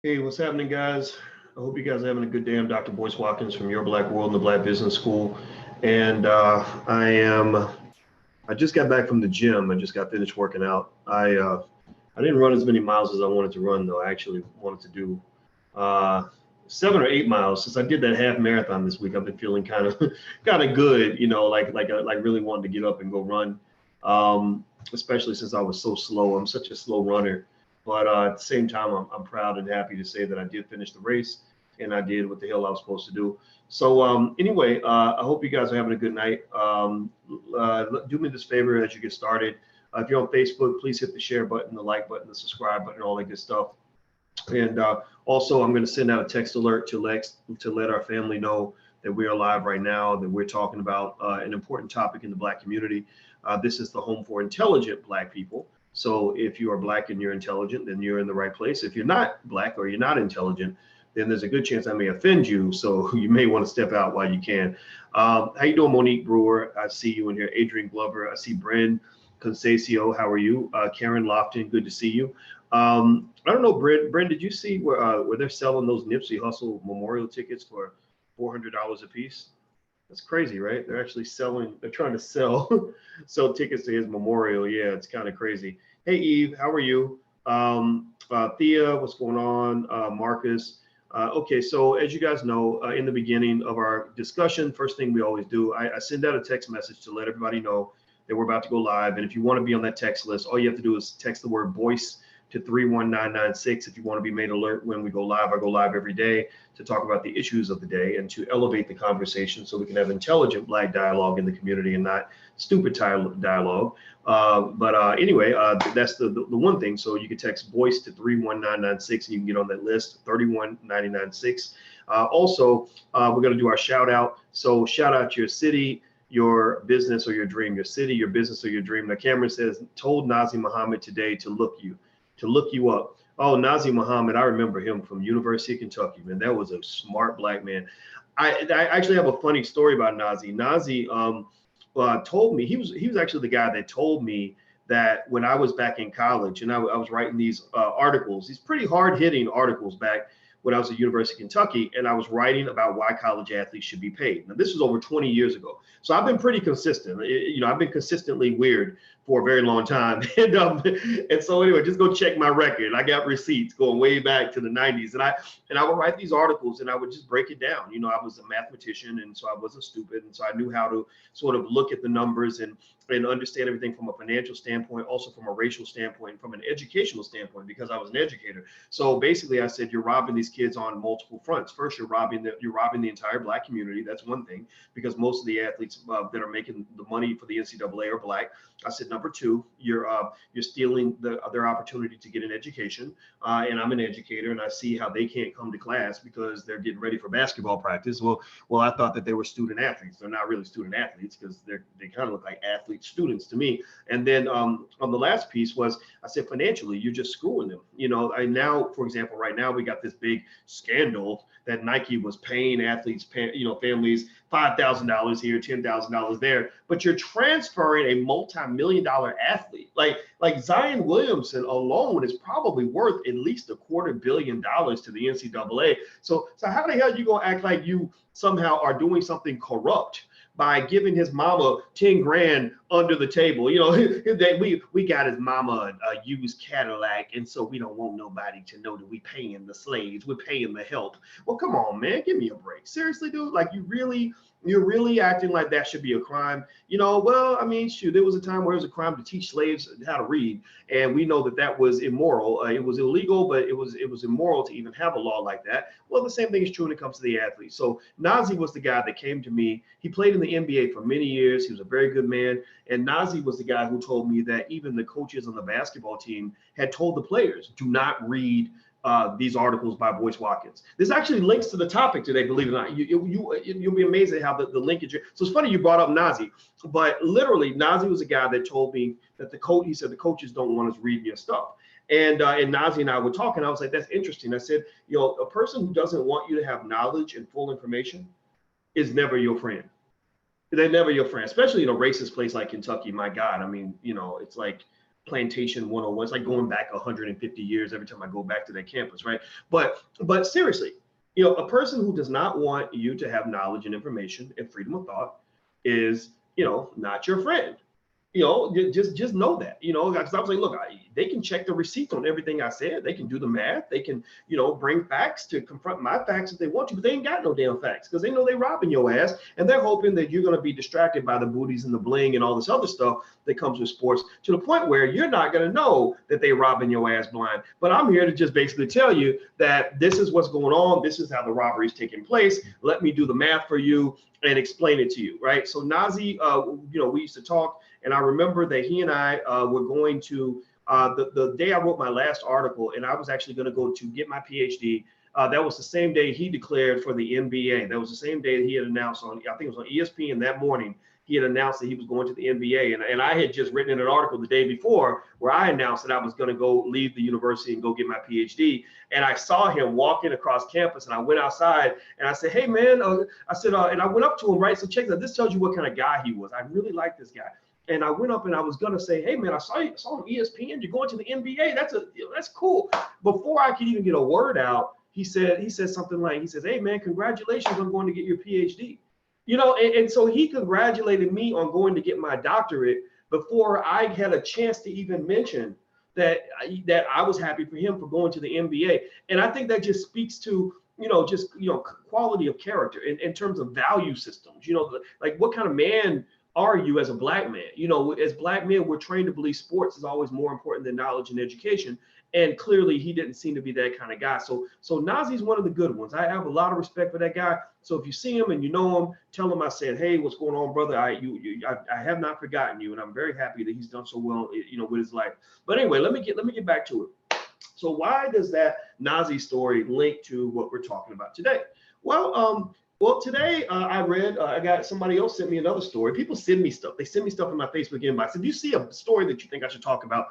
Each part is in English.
Hey, what's happening, guys? I hope you guys are having a good day. I'm Dr. Boyce Watkins from Your Black World and the Black Business School. And I just got back from the gym. I just got finished working out. I didn't run as many miles as I wanted to run, though. I actually wanted to do uh, 7 or 8 miles. Since I did that half marathon this week, I've been feeling kind of kind of good, like really wanting to get up and go run. Especially since I was so slow. I'm such a slow runner. But at the same time, I'm proud and happy to say that I did finish the race and I did what the hell I was supposed to do. So anyway, I hope you guys are having a good night. Do me this favor as you get started. If you're on Facebook, please hit the share button, the like button, the subscribe button, all that good stuff. And also, I'm going to send out a text alert to let our family know that we are live right now, that we're talking about an important topic in the Black community. This is the home for intelligent Black people. So if you are Black and you're intelligent, then you're in the right place. If you're not Black or you're not intelligent, then there's a good chance I may offend you. So you may want to step out while you can. How you doing, Monique Brewer? I see you in here. Adrian Glover. I see Bryn Concesio. How are you? Karen Lofton. Good to see you. I don't know, Bryn, did you see where they're selling those Nipsey Hussle memorial tickets for $400 a piece? That's crazy, right? They're actually they're trying to sell sell tickets to his memorial. Yeah, it's kind of crazy. Hey, Eve, how are you? Thea, what's going on? Marcus. Okay, so as you guys know, in the beginning of our discussion, first thing we always do, I send out a text message to let everybody know that we're about to go live. And if you want to be on that text list, all you have to do is text the word voice to 31996 if you want to be made alert when we go live. I go live every day to talk about the issues of the day and to elevate the conversation so we can have intelligent Black dialogue in the community and not stupid dialogue. Anyway, that's the one thing. So you can text voice to 31996 and you can get on that list, 31996. Also, we're going to do our shout out. So shout out your city, your business, or your dream. Your city, your business, or your dream. Now, Cameron says, told Nazi Muhammad today to look you up. Oh, Nazi Muhammad, I remember him from University of Kentucky, man. That was a smart Black man. I actually have a funny story about Nazi. Nazi told me, he was actually the guy that told me that when I was back in college and I was writing these articles, these pretty hard-hitting articles back when I was at University of Kentucky, and I was writing about why college athletes should be paid. Now, this was over 20 years ago. So I've been pretty consistent. I've been consistently weird for a very long time. And so anyway, just go check my record. I got receipts going way back to the 90s. And I would write these articles and I would just break it down. I was a mathematician, and so I wasn't stupid. And so I knew how to sort of look at the numbers and understand everything from a financial standpoint, also from a racial standpoint, from an educational standpoint, because I was an educator. So basically I said, you're robbing these kids on multiple fronts. First, you're robbing the entire Black community. That's one thing, because most of the athletes that are making the money for the NCAA are Black. I said, number two, you're stealing their opportunity to get an education. And I'm an educator, and I see how they can't come to class because they're getting ready for basketball practice. Well, I thought that they were student athletes. They're not really student athletes because they kind of look like athlete students to me. And then on the last piece was, I said, financially, you're just screwing them. And now, for example, right now we got this big scandal that Nike was paying athletes, families $5,000 here, $10,000 there, but you're transferring a multi-million-dollar athlete like Zion Williamson alone is probably worth at least $250 million to the NCAA. So how the hell are you gonna act like you somehow are doing something corrupt by giving his mama 10 grand under the table? We got his mama a used Cadillac, and so we don't want nobody to know that we paying the slaves, we're paying the help. Well, come on, man, give me a break. Seriously, dude, like you're really acting like that should be a crime. Well, I mean, shoot, there was a time where it was a crime to teach slaves how to read, and we know that was immoral. It was illegal, but it was immoral to even have a law like that. Well, the same thing is true when it comes to the athletes. So Nazi was the guy that came to me. He played in the NBA for many years. He was a very good man. And Nazi was the guy who told me that even the coaches on the basketball team had told the players, do not read these articles by Boyce Watkins. This actually links to the topic today, believe it or not. You'll be amazed at how the linkage. So it's funny you brought up Nazi, but literally Nazi was a guy that told me that he said the coaches don't want us reading your stuff. And Nazi and I were talking. I was like, that's interesting. I said, a person who doesn't want you to have knowledge and full information is never your friend. They're never your friend, especially in a racist place like Kentucky. My God, I mean, it's like Plantation 101. It's like going back 150 years every time I go back to that campus, right? But seriously, a person who does not want you to have knowledge and information and freedom of thought is, not your friend. Just know that, because I was like, look, they can check the receipts on everything I said. They can do the math. They can, bring facts to confront my facts if they want to, but they ain't got no damn facts because they know they robbing your ass, and they're hoping that you're going to be distracted by the booties and the bling and all this other stuff that comes with sports to the point where you're not going to know that they robbing your ass blind. But I'm here to just basically tell you that this is what's going on. This is how the robbery is taking place. Let me do the math for you and explain it to you, right? So Nazi, we used to talk, and I remember that he and I were going to, the day I wrote my last article, and I was actually going to go to get my PhD. That was the same day he declared for the NBA. That was the same day that he had announced on, I think it was on ESPN that morning, he had announced that he was going to the NBA. And I had just written in an article the day before where I announced that I was going to go leave the university and go get my PhD. And I saw him walking across campus, and I went outside and I said, hey, man, I said, and I went up to him, right? So check that. This tells you what kind of guy he was. I really like this guy. And I went up and I was gonna say, hey man, I saw on ESPN, you're going to the NBA. That's cool. Before I could even get a word out, he said something like, he says, hey man, congratulations on going to get your PhD. And so he congratulated me on going to get my doctorate before I had a chance to even mention that I was happy for him for going to the NBA. And I think that just speaks to quality of character in terms of value systems. Like what kind of man are you as a black man? As black men, we're trained to believe sports is always more important than knowledge and education. And clearly he didn't seem to be that kind of guy. So Nazi's one of the good ones. I have a lot of respect for that guy. So if you see him and you know him, tell him I said, hey, what's going on, brother? I have not forgotten you. And I'm very happy that he's done so well, with his life. But anyway, let me get back to it. So why does that Nazi story link to what we're talking about today? Well, today I got somebody else sent me another story. People send me stuff. They send me stuff in my Facebook inbox. If you see a story that you think I should talk about,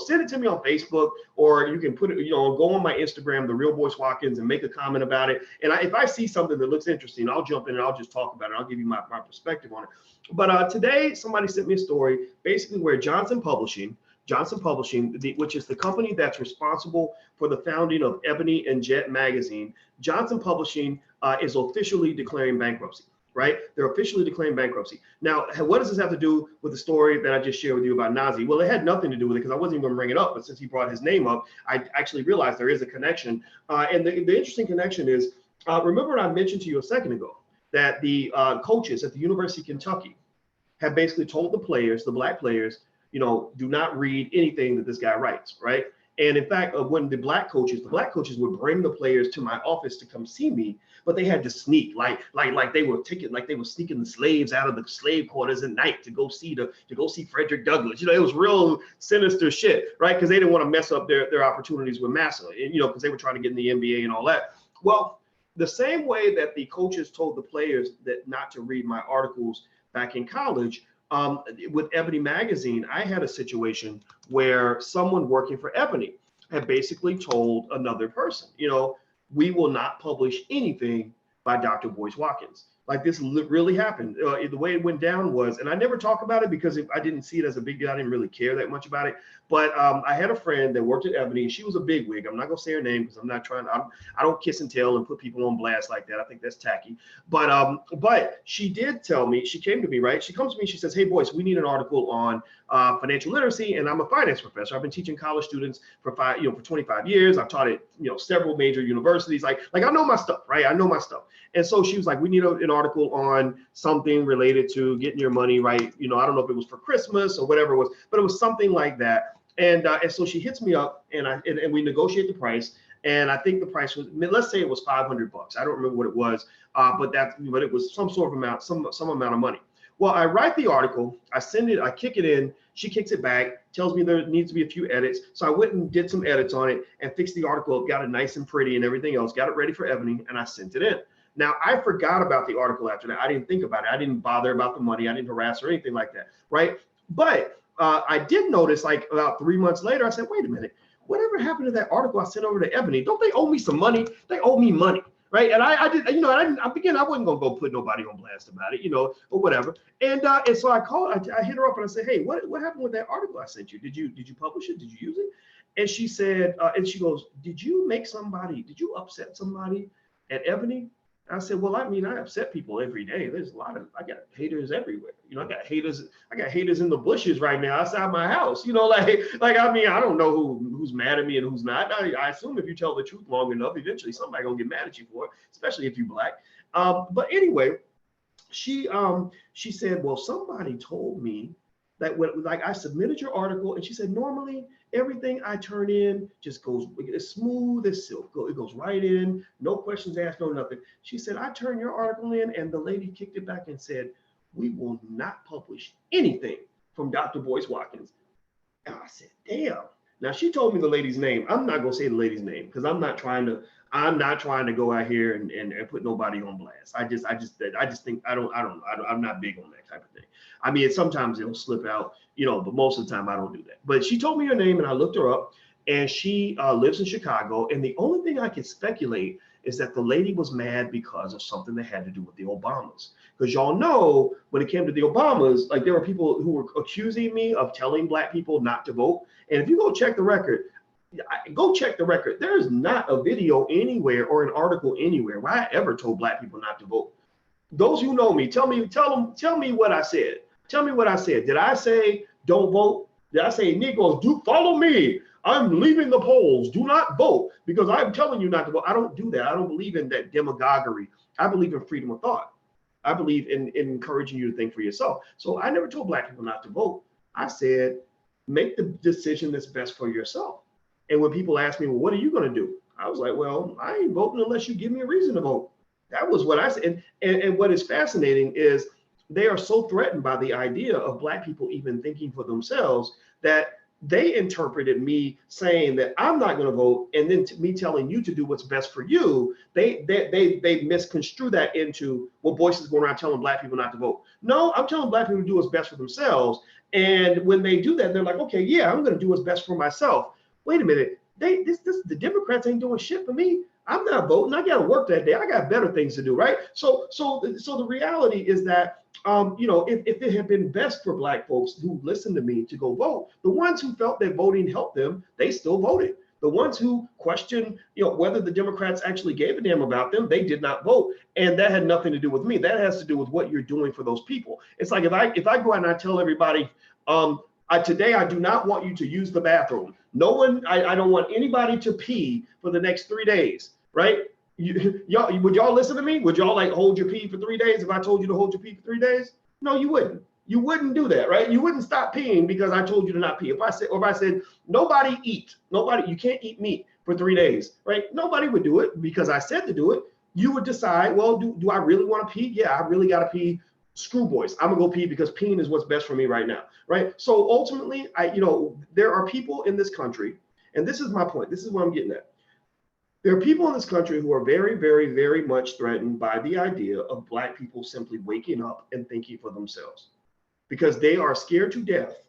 send it to me on Facebook, or you can put it, go on my Instagram, The Real Boyce Watkins, and make a comment about it. And if I see something that looks interesting, I'll jump in and I'll just talk about it. I'll give you my perspective on it. But today somebody sent me a story basically where Johnson Publishing, which is the company that's responsible for the founding of Ebony and Jet magazine, Johnson Publishing is officially declaring bankruptcy, right? They're officially declaring bankruptcy. Now, what does this have to do with the story that I just shared with you about Nazi? Well, it had nothing to do with it because I wasn't even going to bring it up, but since he brought his name up, I actually realized there is a connection. And the interesting connection is, remember what I mentioned to you a second ago, that the coaches at the University of Kentucky have basically told the players, the black players, do not read anything that this guy writes, right? And in fact, when the black coaches would bring the players to my office to come see me, but they had to sneak, like they were sneaking the slaves out of the slave quarters at night to go see Frederick Douglass. It was real sinister shit, right? Because they didn't want to mess up their opportunities with Massa, and because they were trying to get in the NBA and all that. Well, the same way that the coaches told the players that not to read my articles back in college, with Ebony magazine, I had a situation where someone working for Ebony had basically told another person, we will not publish anything by Dr. Boyce Watkins. Like this really happened. The way it went down was, and I never talk about it because I didn't see it as a big deal. I didn't really care that much about it. But I had a friend that worked at Ebony, and she was a bigwig. I'm not gonna say her name because I'm not trying to. I don't kiss and tell and put people on blast like that. I think that's tacky. But she did tell me. She came to me, right? She comes to me. She says, "Hey, Boyce, we need an article on financial literacy." And I'm a finance professor. I've been teaching college students for 25 years. I've taught at several major universities. Like I know my stuff, right? I know my stuff. And so she was like, "We need an article on something related to getting your money right." I don't know if it was for Christmas or whatever it was, but it was something like that. And so she hits me up, and we negotiate the price. And I think the price was, let's say it was $500. I don't remember what it was, but it was some sort of amount, some amount of money. Well, I write the article, I send it, I kick it in, she kicks it back, tells me there needs to be a few edits. So I went and did some edits on it and fixed the article up, got it nice and pretty and everything else, got it ready for Ebony, and I sent it in. Now, I forgot about the article after that. I didn't think about it. I didn't bother about the money. I didn't harass or anything like that, right? But I did notice, like about 3 months later, I said, wait a minute, whatever happened to that article I sent over to Ebony? Don't they owe me some money? They owe me money. right? And I did, you know, I wasn't gonna go put nobody on blast about it, you know, or whatever. And so I called, I hit her up and I said, hey, what happened with that article I sent you? Did you publish it? Did you use it? And she said, and she goes, did you upset somebody at Ebony? I said, well, I mean, I upset people every day. There's I got haters everywhere. You know, I got haters in the bushes right now outside my house. You know, like I mean, I don't know who's mad at me and who's not. I assume if you tell the truth long enough, eventually somebody gonna get mad at you for it, especially if you're black. But anyway, she said, well, somebody told me that when like I submitted your article, and she said normally everything I turn in just goes as smooth as silk. It goes right in, no questions asked, no nothing. She said, I turned your article in, and the lady kicked it back and said, we will not publish anything from Dr. Boyce Watkins. And I said, damn. Now she told me the lady's name. I'm not gonna say the lady's name because I'm not trying to go out here and put nobody on blast. I just think I'm not big on that type of thing. I mean, sometimes it'll slip out, you know, but most of the time I don't do that. But she told me her name and I looked her up, and she lives in Chicago. And the only thing I could speculate is that the lady was mad because of something that had to do with the Obamas. Because y'all know when it came to the Obamas, like there were people who were accusing me of telling black people not to vote. And if you go check the record, there is not a video anywhere or an article anywhere where I ever told black people not to vote. Those who know me, tell me what I said. Tell me what I said. Did I say don't vote? Did I say Negroes do follow me? I'm leaving the polls. Do not vote because I'm telling you not to vote. I don't do that. I don't believe in that demagoguery. I believe in freedom of thought. I believe in encouraging you to think for yourself. So I never told black people not to vote. I said, make the decision that's best for yourself. And when people ask me, well, what are you going to do? I was like, well, I ain't voting unless you give me a reason to vote. That was what I said. And what is fascinating is they are so threatened by the idea of black people even thinking for themselves that they interpreted me saying that I'm not going to vote, and then me telling you to do what's best for you. They misconstrue that into, well, Boyce is going around telling black people not to vote. No, I'm telling black people to do what's best for themselves. And when they do that, they're like, okay, yeah, I'm going to do what's best for myself. Wait a minute, the Democrats ain't doing shit for me. I'm not voting. I got to work that day. I got better things to do, right? So the reality is that, you know, if it had been best for black folks who listened to me to go vote, the ones who felt that voting helped them, they still voted. The ones who questioned, you know, whether the Democrats actually gave a damn about them, they did not vote, and that had nothing to do with me. That has to do with what you're doing for those people. It's like if I go out and I tell everybody, today I do not want you to use the bathroom. No one, I don't want anybody to pee for the next 3 days. Right? Y'all, would y'all listen to me? Would y'all like hold your pee for 3 days if I told you to hold your pee for 3 days? No, you wouldn't. You wouldn't do that, right? You wouldn't stop peeing because I told you to not pee. If I said nobody, you can't eat meat for 3 days, right? Nobody would do it because I said to do it. You would decide, well, do I really want to pee? Yeah, I really got to pee. Screw Boyce. I'm gonna go pee because peeing is what's best for me right now, right? So ultimately, there are people in this country, and this is my point. This is what I'm getting at. There are people in this country who are very, very, very much threatened by the idea of black people simply waking up and thinking for themselves, because they are scared to death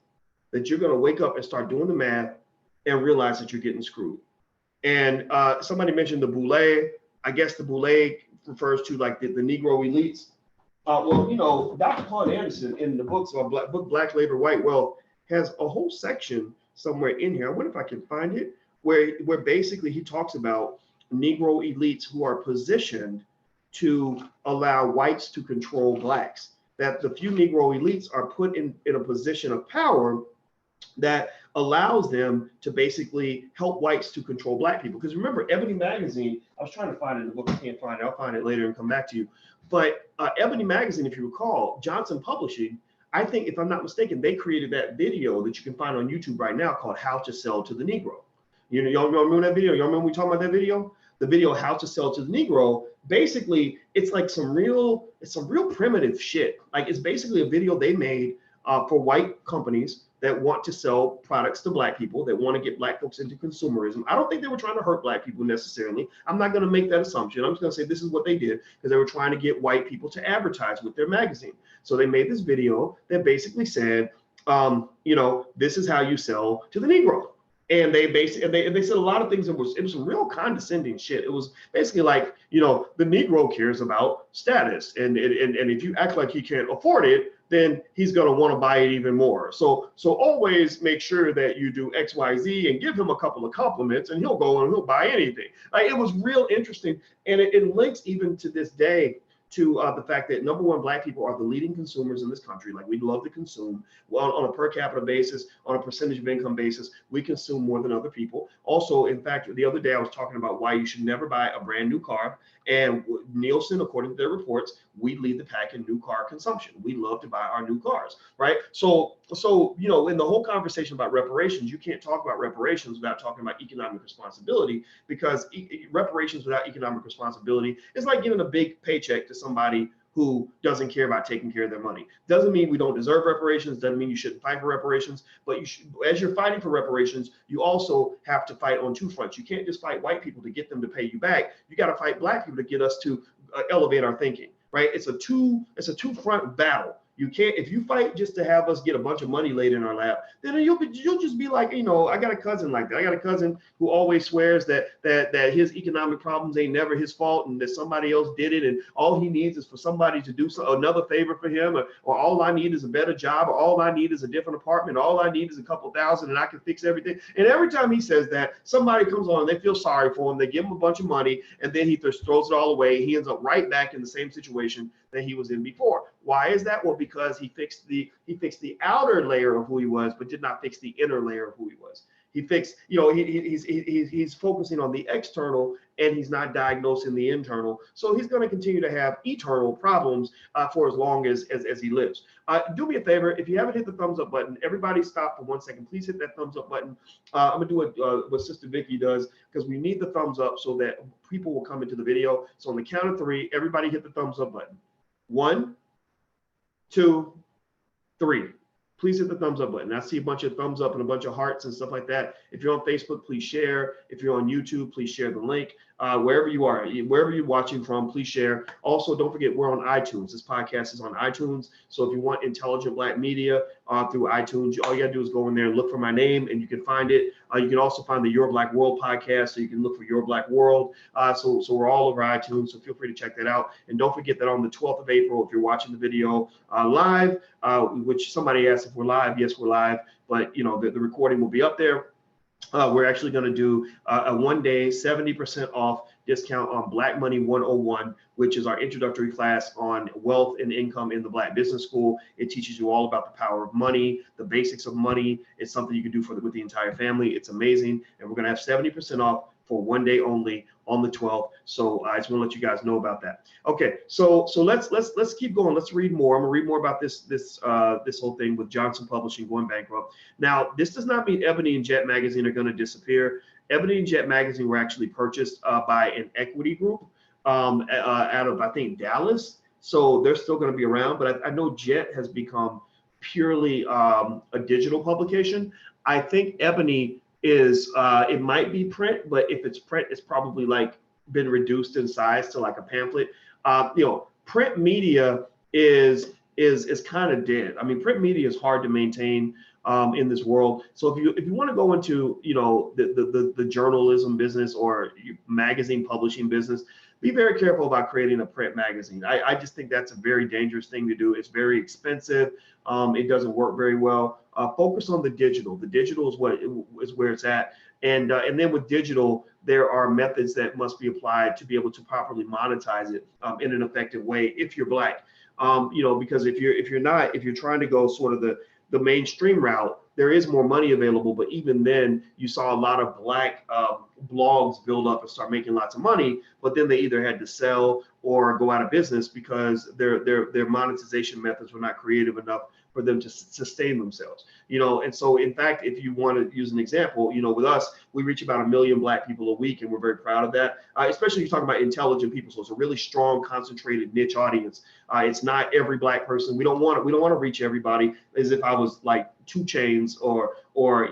that you're going to wake up and start doing the math and realize that you're getting screwed. And somebody mentioned the boule. I guess the boule refers to like the Negro elites. Well, you know, Dr. Claude Anderson in the book Black Labor, White Wealth has a whole section somewhere in here. I wonder if I can find it, where basically he talks about Negro elites who are positioned to allow whites to control blacks, that the few Negro elites are put in a position of power that allows them to basically help whites to control black people. Because remember, Ebony magazine, I was trying to find it in the book, I can't find it, I'll find it later and come back to you. But Ebony magazine, if you recall, Johnson Publishing, I think if I'm not mistaken, they created that video that you can find on YouTube right now called How to Sell to the Negro. You know, y'all remember that video? Y'all remember we talking about that video? The video How to Sell to the Negro. Basically, it's like some real primitive shit. Like it's basically a video they made for white companies that want to sell products to black people, that want to get black folks into consumerism. I don't think they were trying to hurt black people necessarily. I'm not going to make that assumption. I'm just going to say this is what they did because they were trying to get white people to advertise with their magazine. So they made this video that basically said, you know, this is how you sell to the Negro. And they basically they said a lot of things that it was real condescending shit. It was basically like, you know, the Negro cares about status, and if you act like he can't afford it, then he's going to want to buy it even more. So always make sure that you do X, Y, Z, and give him a couple of compliments, and he'll go and he'll buy anything. Like, it was real interesting, and it links even to this day to the fact that, number one, Black people are the leading consumers in this country. Like, we love to consume. Well, on a per capita basis, on a percentage of income basis, we consume more than other people. Also, in fact, the other day I was talking about why you should never buy a brand new car. And Nielsen, according to their reports, we lead the pack in new car consumption. We love to buy our new cars, right? So you know, in the whole conversation about reparations, you can't talk about reparations without talking about economic responsibility, because reparations without economic responsibility is like giving a big paycheck to somebody who doesn't care about taking care of their money. Doesn't mean we don't deserve reparations, doesn't mean you shouldn't fight for reparations, but you should, as you're fighting for reparations, you also have to fight on two fronts. You can't just fight white people to get them to pay you back. You got to fight Black people to get us to elevate our thinking, right? It's a two front battle. You can't, if you fight just to have us get a bunch of money laid in our lap, then you'll just be like, you know, I got a cousin like that. I got a cousin who always swears that his economic problems ain't never his fault, and that somebody else did it, and all he needs is for somebody to do another favor for him, or all I need is a better job, or all I need is a different apartment, all I need is a couple thousand and I can fix everything. And every time he says that, somebody comes on, they feel sorry for him, they give him a bunch of money, and then he just throws it all away. He ends up right back in the same situation that he was in before. Why is that? Well, because he fixed the outer layer of who he was, but did not fix the inner layer of who he was. He fixed, you know, he's focusing on the external, and he's not diagnosing the internal. So he's going to continue to have eternal problems for as long as he lives. Do me a favor, if you haven't hit the thumbs up button, everybody stop for 1 second. Please hit that thumbs up button. I'm gonna do what Sister Vicky does, because we need the thumbs up so that people will come into the video. So on the count of 3, everybody hit the thumbs up button. 1, 2, 3. Please hit the thumbs up button. I see a bunch of thumbs up and a bunch of hearts and stuff like that. If you're on Facebook, please share. If you're on YouTube, please share the link. Wherever you are, wherever you're watching from, please share. Also, don't forget, we're on iTunes. This podcast is on iTunes. So if you want intelligent Black media through iTunes, all you gotta do is go in there and look for my name, and you can find it. You can also find the Your Black World podcast, so you can look for Your Black World. So we're all over iTunes, so feel free to check that out. And don't forget that on the 12th of April, if you're watching the video live, which somebody asked if we're live, yes, we're live, but you know, the recording will be up there. We're actually going to do a 1-day 70% off discount on Black Money 101, which is our introductory class on wealth and income in the Black Business School. It teaches you all about the power of money, the basics of money. It's something you can do with the entire family. It's amazing, and we're going to have 70% off for 1 day only on the 12th. So I just want to let you guys know about that. Okay, so let's keep going. Let's read more. I'm gonna read more about this whole thing with Johnson Publishing going bankrupt. Now, this does not mean Ebony and Jet magazine are going to disappear. Ebony and Jet magazine were actually purchased by an equity group out of, I think, Dallas. So they're still going to be around, but I know Jet has become purely a digital publication. I think Ebony is it might be print, but if it's print, it's probably like been reduced in size to like a pamphlet. You know, print media is kind of dead. I mean, print media is hard to maintain in this world. So if you want to go into, you know, the journalism business or magazine publishing business, be very careful about creating a print magazine. I just think that's a very dangerous thing to do. It's very expensive. It doesn't work very well. Focus on the digital. The digital is where it's at. And then with digital, there are methods that must be applied to be able to properly monetize it in an effective way if you're Black. You know, because if you're trying to go sort of the mainstream route, there is more money available, but even then you saw a lot of Black blogs build up and start making lots of money, but then they either had to sell or go out of business because their monetization methods were not creative enough for them to sustain themselves. You know, and so in fact, if you want to use an example, you know, with us, we reach about 1 million Black people a week, and we're very proud of that. Especially if you're talking about intelligent people, so it's a really strong, concentrated niche audience. It's not every Black person. We don't want to reach everybody as if I was like 2 Chainz or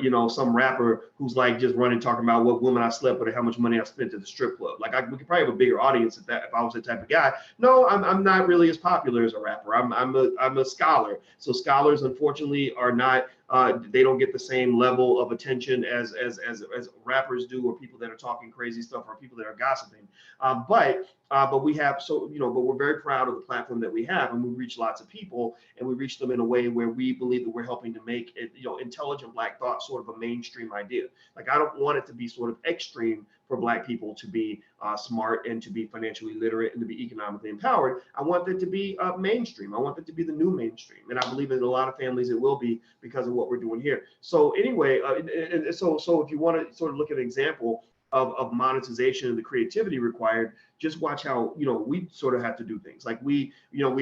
you know, some rapper who's like just running talking about what woman I slept with and how much money I spent at the strip club. Like we could probably have a bigger audience if I was that type of guy. No, I'm not really as popular as a rapper. I'm a scholar. So scholars, unfortunately, are not They don't get the same level of attention as rappers do, or people that are talking crazy stuff, or people that are gossiping. But we have, but we're very proud of the platform that we have, and we reach lots of people, and we reach them in a way where we believe that we're helping to make it, intelligent Black thought sort of a mainstream idea. Like, I don't want it to be sort of extreme for Black people to be smart and to be financially literate and to be economically empowered. I want that to be mainstream. I want that to be the new mainstream, and I believe in a lot of families it will be because of what we're doing here. So anyway, so if you want to sort of look at an example of monetization and the creativity required, just watch how, we sort of have to do things. Like, we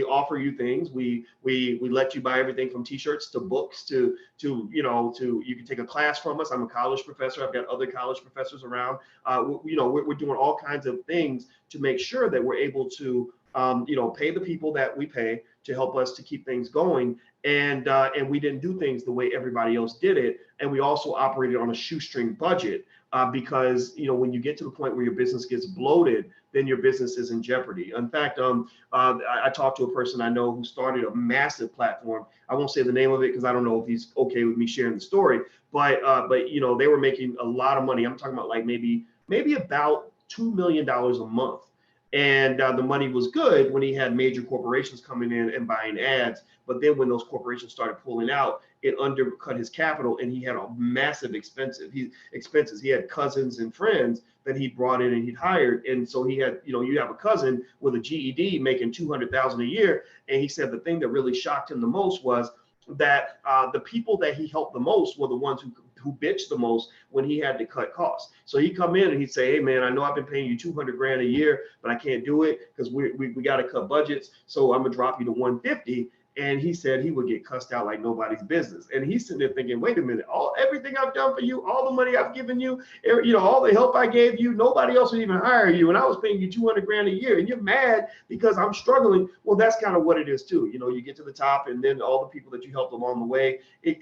offer you things. We let you buy everything from t-shirts to books to you can take a class from us. I'm a college professor. I've got other college professors around. We're doing all kinds of things to make sure that we're able to pay the people that we pay to help us to keep things going. And we didn't do things the way everybody else did it. And we also operated on a shoestring budget because, when you get to the point where your business gets bloated, then your business is in jeopardy. In fact, I talked to a person I know who started a massive platform. I won't say the name of it because I don't know if he's okay with me sharing the story, but they were making a lot of money. I'm talking about like maybe about $2 million a month. And the money was good when he had major corporations coming in and buying ads. But then when those corporations started pulling out, it undercut his capital, and he had a massive expenses. He had cousins and friends that he brought in and he'd hired. And so he had, you have a cousin with a GED making $200,000 a year. And he said the thing that really shocked him the most was that the people that he helped the most were the ones who bitched the most when he had to cut costs. So he'd come in and he'd say, hey man, I know I've been paying you $200,000 a year, but I can't do it because we got to cut budgets. So I'm gonna drop you to 150. And he said he would get cussed out like nobody's business. And he's sitting there thinking, wait a minute, everything I've done for you, all the money I've given you, all the help I gave you, nobody else would even hire you. And I was paying you $200,000 a year, and you're mad because I'm struggling. Well, that's kind of what it is too. You get to the top, and then all the people that you helped along the way.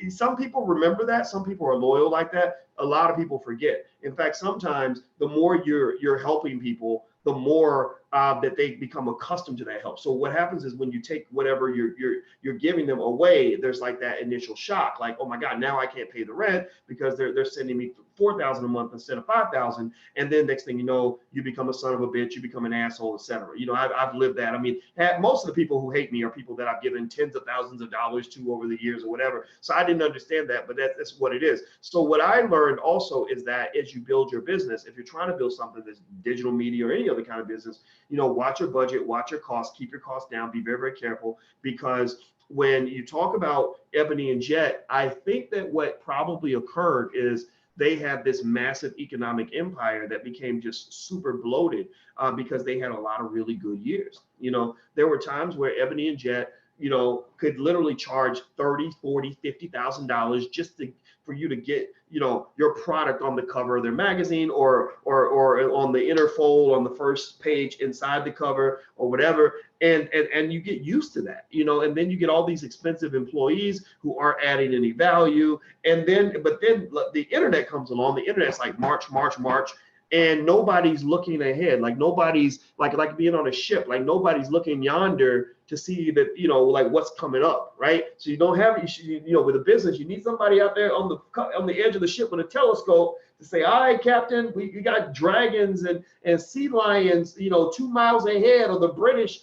Some people remember that. Some people are loyal like that. A lot of people forget. In fact, sometimes the more you're helping people, the more that they become accustomed to that help. So what happens is when you take whatever you're giving them away, there's like that initial shock, like, oh my God, now I can't pay the rent because they're sending me $4,000 a month instead of $5,000. And then next thing you know, you become a son of a bitch, you become an asshole, etc. I've lived that. I mean, most of the people who hate me are people that I've given tens of thousands of dollars to over the years or whatever. So I didn't understand that, but that's what it is. So what I learned also is that as you build your business, if you're trying to build something that's digital media or any other kind of business, watch your budget, watch your costs, keep your costs down, be very, very careful, because when you talk about Ebony and Jet, I think that what probably occurred is they had this massive economic empire that became just super bloated because they had a lot of really good years. There were times where Ebony and Jet, could literally charge $30,000, $40,000, $50,000 just for you to get, your product on the cover of their magazine or on the inner fold on the first page inside the cover or whatever. And you get used to that, and then you get all these expensive employees who aren't adding any value. But then the internet comes along. The internet's like March. And nobody's looking ahead, like nobody's like being on a ship, like nobody's looking yonder to see that, like what's coming up, right? So you don't have, with a business, you need somebody out there on the edge of the ship with a telescope to say, all right, Captain, we got dragons and sea lions, 2 miles ahead, or the British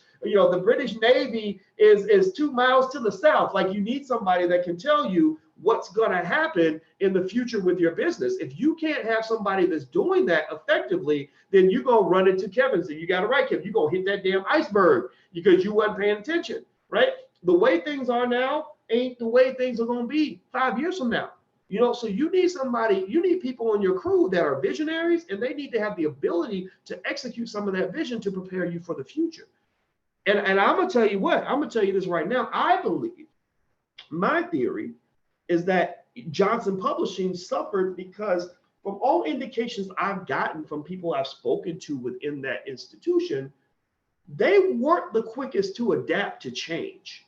Navy is 2 miles to the south. Like, you need somebody that can tell you what's going to happen in the future with your business. If you can't have somebody that's doing that effectively, then you're going to run into Kevin. So you got it right, Kevin. You're going to hit that damn iceberg because you wasn't paying attention, right? The way things are now ain't the way things are going to be 5 years from now. So you need people on your crew that are visionaries, and they need to have the ability to execute some of that vision to prepare you for the future. And I'm going to tell you what, I'm going to tell you this right now. I believe, my theory is that Johnson Publishing suffered because, from all indications I've gotten from people I've spoken to within that institution, they weren't the quickest to adapt to change.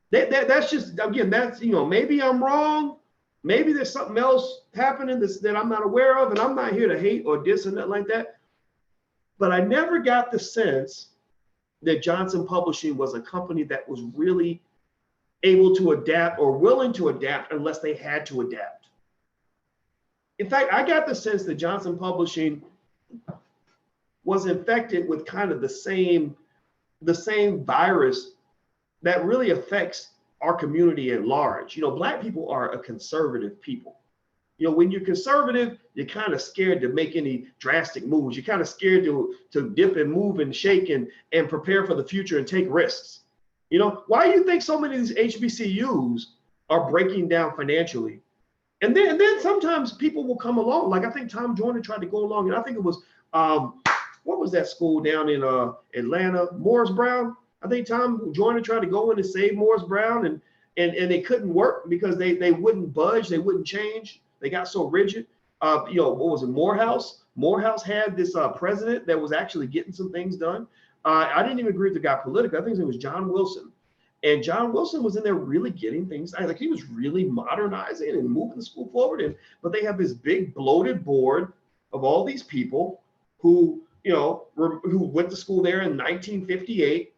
That's just, again, that's, maybe I'm wrong. Maybe there's something else happening that I'm not aware of, and I'm not here to hate or diss or nothing like that. But I never got the sense that Johnson Publishing was a company that was really able to adapt or willing to adapt unless they had to adapt. In fact, I got the sense that Johnson Publishing was infected with kind of the same virus that really affects our community at large. You know, Black people are a conservative people. You know, when you're conservative, you're kind of scared to make any drastic moves. You're kind of scared to dip and move and shake and prepare for the future and take risks. You know, why do you think so many of these HBCUs are breaking down financially? And then sometimes people will come along. Like I think Tom Joyner tried to go along, and I think it was what was that school down in Atlanta, Morris Brown? I think Tom Joyner tried to go in and save Morris Brown, and it couldn't work because they wouldn't budge, they wouldn't change. They got so rigid. You know, what was it, Morehouse? Morehouse had this president that was actually getting some things done. I didn't even agree with the guy politically. I think it was John Wilson. And John Wilson was in there really getting things. Like he was really modernizing and moving the school forward. But they have this big bloated board of all these people who, you know, who went to school there in 1958,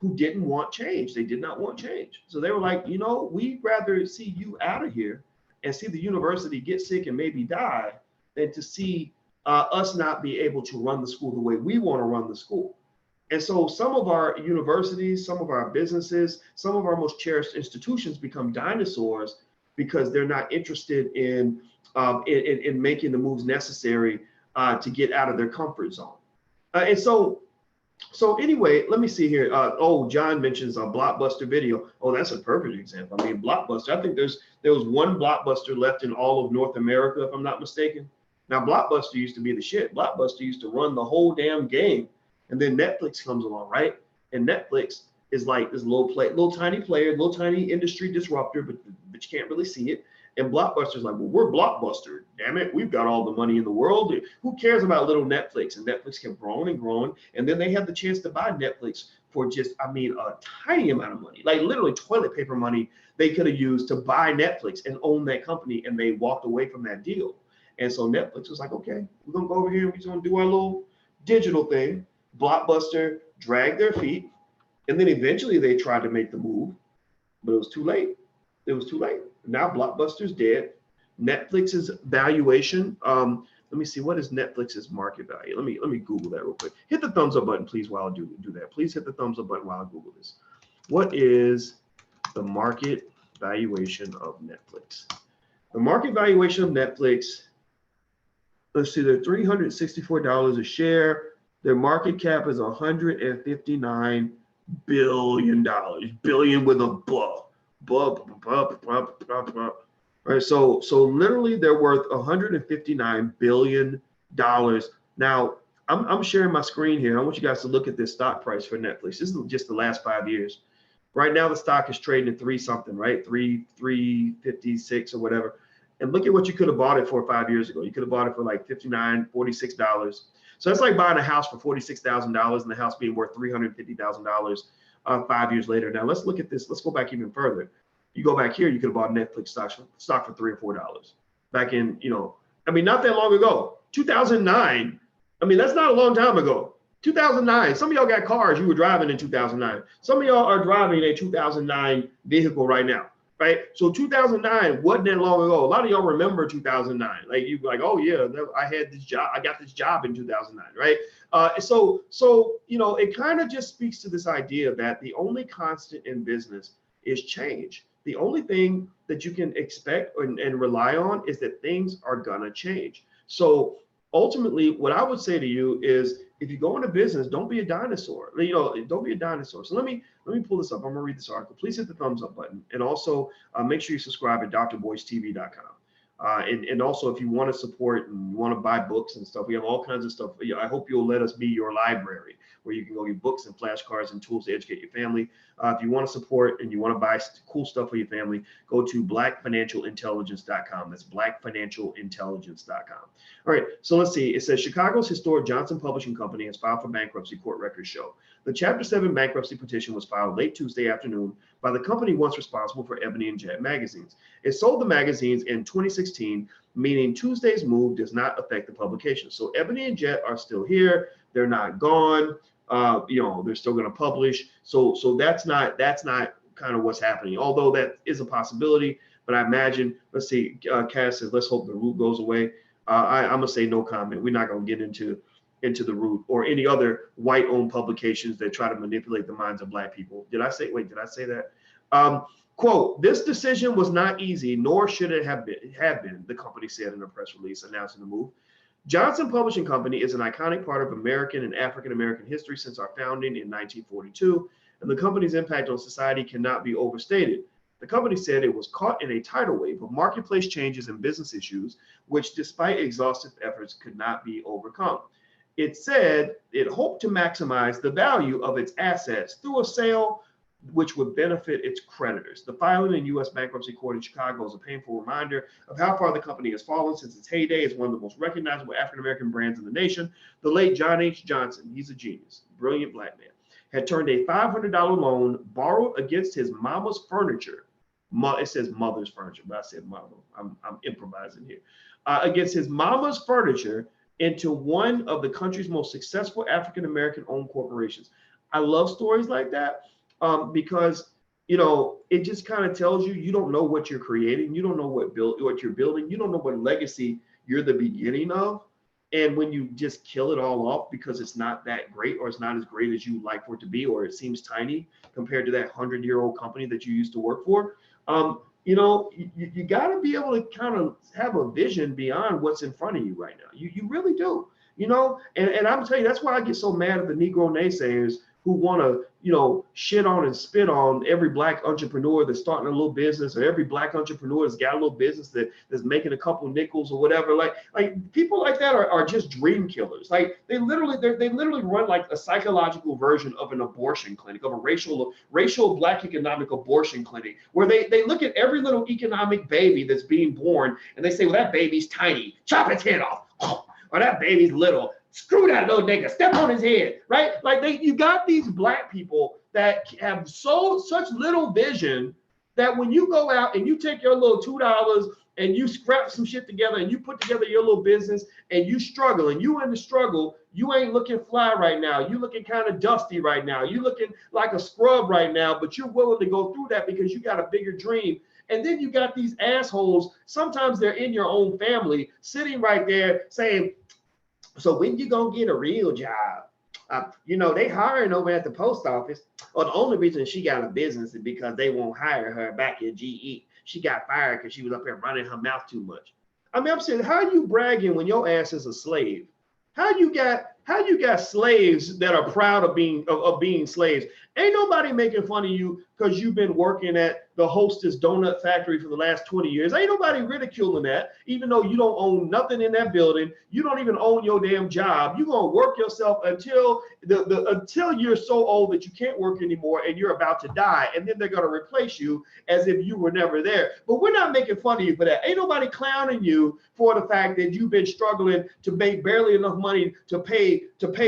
who didn't want change. They did not want change. So they were like, you know, we'd rather see you out of here and see the university get sick and maybe die than to see us not be able to run the school the way we want to run the school. And so some of our universities, some of our businesses, some of our most cherished institutions become dinosaurs because they're not interested in making the moves necessary to get out of their comfort zone. And so anyway, let me see here. Oh, John mentions a Blockbuster Video. Oh, that's a perfect example. I mean, Blockbuster. I think there was one Blockbuster left in all of North America, if I'm not mistaken. Now, Blockbuster used to be the shit. Blockbuster used to run the whole damn game. And then Netflix comes along, right? And Netflix is like this little tiny player, little tiny industry disruptor, but you can't really see it. And Blockbuster's like, well, we're Blockbuster. Damn it, we've got all the money in the world. Who cares about little Netflix? And Netflix kept growing and growing. And then they had the chance to buy Netflix for just, I mean, a tiny amount of money, like literally toilet paper money they could have used to buy Netflix and own that company. And they walked away from that deal. And so Netflix was like, okay, we're going to go over here and we're just going to do our little digital thing. Blockbuster dragged their feet. And then eventually they tried to make the move, but it was too late. It was too late. Now Blockbuster's dead. Netflix's valuation. Let me see, what is Netflix's market value? Let me Google that real quick. Hit the thumbs up button, please, while I do that. Please hit the thumbs up button while I Google this. What is the market valuation of Netflix? The market valuation of Netflix, let's see, they're $364 a share. Their market cap is $159 billion. Billion with a blah. Right, so literally they're worth $159 billion. Now I'm sharing my screen here. I want you guys to look at this stock price for Netflix. This is just the last 5 years. Right now the stock is trading at 3 something, right? 356 or whatever. And look at what you could have bought it for 5 years ago. You could have bought it for like $59, $46. So that's like buying a house for $46,000 and the house being worth $350,000 5 years later. Now let's look at this. Let's go back even further. You go back here, you could have bought Netflix stock for $3 or $4 back in, you know, I mean, not that long ago, 2009. I mean, that's not a long time ago. 2009. Some of y'all got cars you were driving in 2009. Some of y'all are driving a 2009 vehicle right now, right? So 2009 wasn't that long ago. A lot of y'all remember 2009. Like you like, oh yeah, I had this job. I got this job in 2009, right? So you know, it kind of just speaks to this idea that the only constant in business is change. The only thing that you can expect and rely on is that things are gonna change. So ultimately, what I would say to you is, if you go into business, don't be a dinosaur. You know, don't be a dinosaur. So let me pull this up. I'm gonna read this article. Please hit the thumbs up button, and also make sure you subscribe at drboystv.com. And also, if you want to support and you want to buy books and stuff, we have all kinds of stuff. I hope you'll let us be your library where you can go get books and flashcards and tools to educate your family. If you want to support and you want to buy cool stuff for your family, go to blackfinancialintelligence.com. That's blackfinancialintelligence.com. All right, so let's see. It says Chicago's historic Johnson Publishing Company has filed for bankruptcy, court records show. The Chapter 7 bankruptcy petition was filed late Tuesday afternoon by the company once responsible for EbonyJet magazines. It sold the magazines in 2016, meaning Tuesday's move does not affect the publication. So EbonyJet are still here. They're not gone. You know, they're still going to publish. So that's not kind of what's happening. Although that is a possibility, but I imagine, let's see, Cass says, let's hope the root goes away. I'm gonna say no comment. We're not gonna get into the root or any other white-owned publications that try to manipulate the minds of Black people. Did I say that? Quote, this decision was not easy, nor should it have been, the company said in a press release announcing the move. Johnson Publishing Company is an iconic part of American and African-American history since our founding in 1942, and the company's impact on society cannot be overstated. The company said it was caught in a tidal wave of marketplace changes and business issues, which despite exhaustive efforts could not be overcome. It said it hoped to maximize the value of its assets through a sale which would benefit its creditors. The filing in U.S. bankruptcy court in Chicago is a painful reminder of how far the company has fallen since its heyday as one of the most recognizable African-American brands in the nation. The late John H. Johnson, he's a genius, brilliant Black man, had turned a $500 loan borrowed against his mama's furniture. It says mother's furniture, but I said mama. I'm improvising here. Against his mama's furniture into one of the country's most successful African-American owned corporations. I love stories like that. Because, you know, it just kind of tells you don't know what you're creating. You don't know what you're building. You don't know what legacy you're the beginning of. And when you just kill it all off because it's not that great or it's not as great as you would like for it to be, or it seems tiny compared to that 100-year-old company that you used to work for, you know, you got to be able to kind of have a vision beyond what's in front of you right now. You really do, you know, and I'm telling you, that's why I get so mad at the Negro naysayers who want to, you know, shit on and spit on every Black entrepreneur that's starting a little business, or every Black entrepreneur that's got a little business that's making a couple nickels or whatever. Like people like that are just dream killers. Like they literally run like a psychological version of an abortion clinic, of a racial Black economic abortion clinic, where they look at every little economic baby that's being born and they say, well, that baby's tiny, chop its head off. Or that baby's little, screw that little nigga, step on his head, right? Like you got these Black people that have such little vision that when you go out and you take your little $2 and you scrap some shit together and you put together your little business and you struggle and you in the struggle, you ain't looking fly right now. You looking kind of dusty right now. You looking like a scrub right now, but you're willing to go through that because you got a bigger dream. And then you got these assholes, sometimes they're in your own family, sitting right there saying, so when you gonna get a real job? You know, they hiring over at the post office. Or the only reason she got a business is because they won't hire her back at GE. She got fired because she was up there running her mouth too much. I mean, I'm saying, how are you bragging when your ass is a slave? How you got slaves that are proud of being slaves? Ain't nobody making fun of you because you've been working at the Hostess Donut Factory for the last 20 years. Ain't nobody ridiculing that, even though you don't own nothing in that building. You don't even own your damn job. You're gonna work yourself until until you're so old that you can't work anymore and you're about to die, and then they're gonna replace you as if you were never there. But we're not making fun of you for that. Ain't nobody clowning you for the fact that you've been struggling to make barely enough money to pay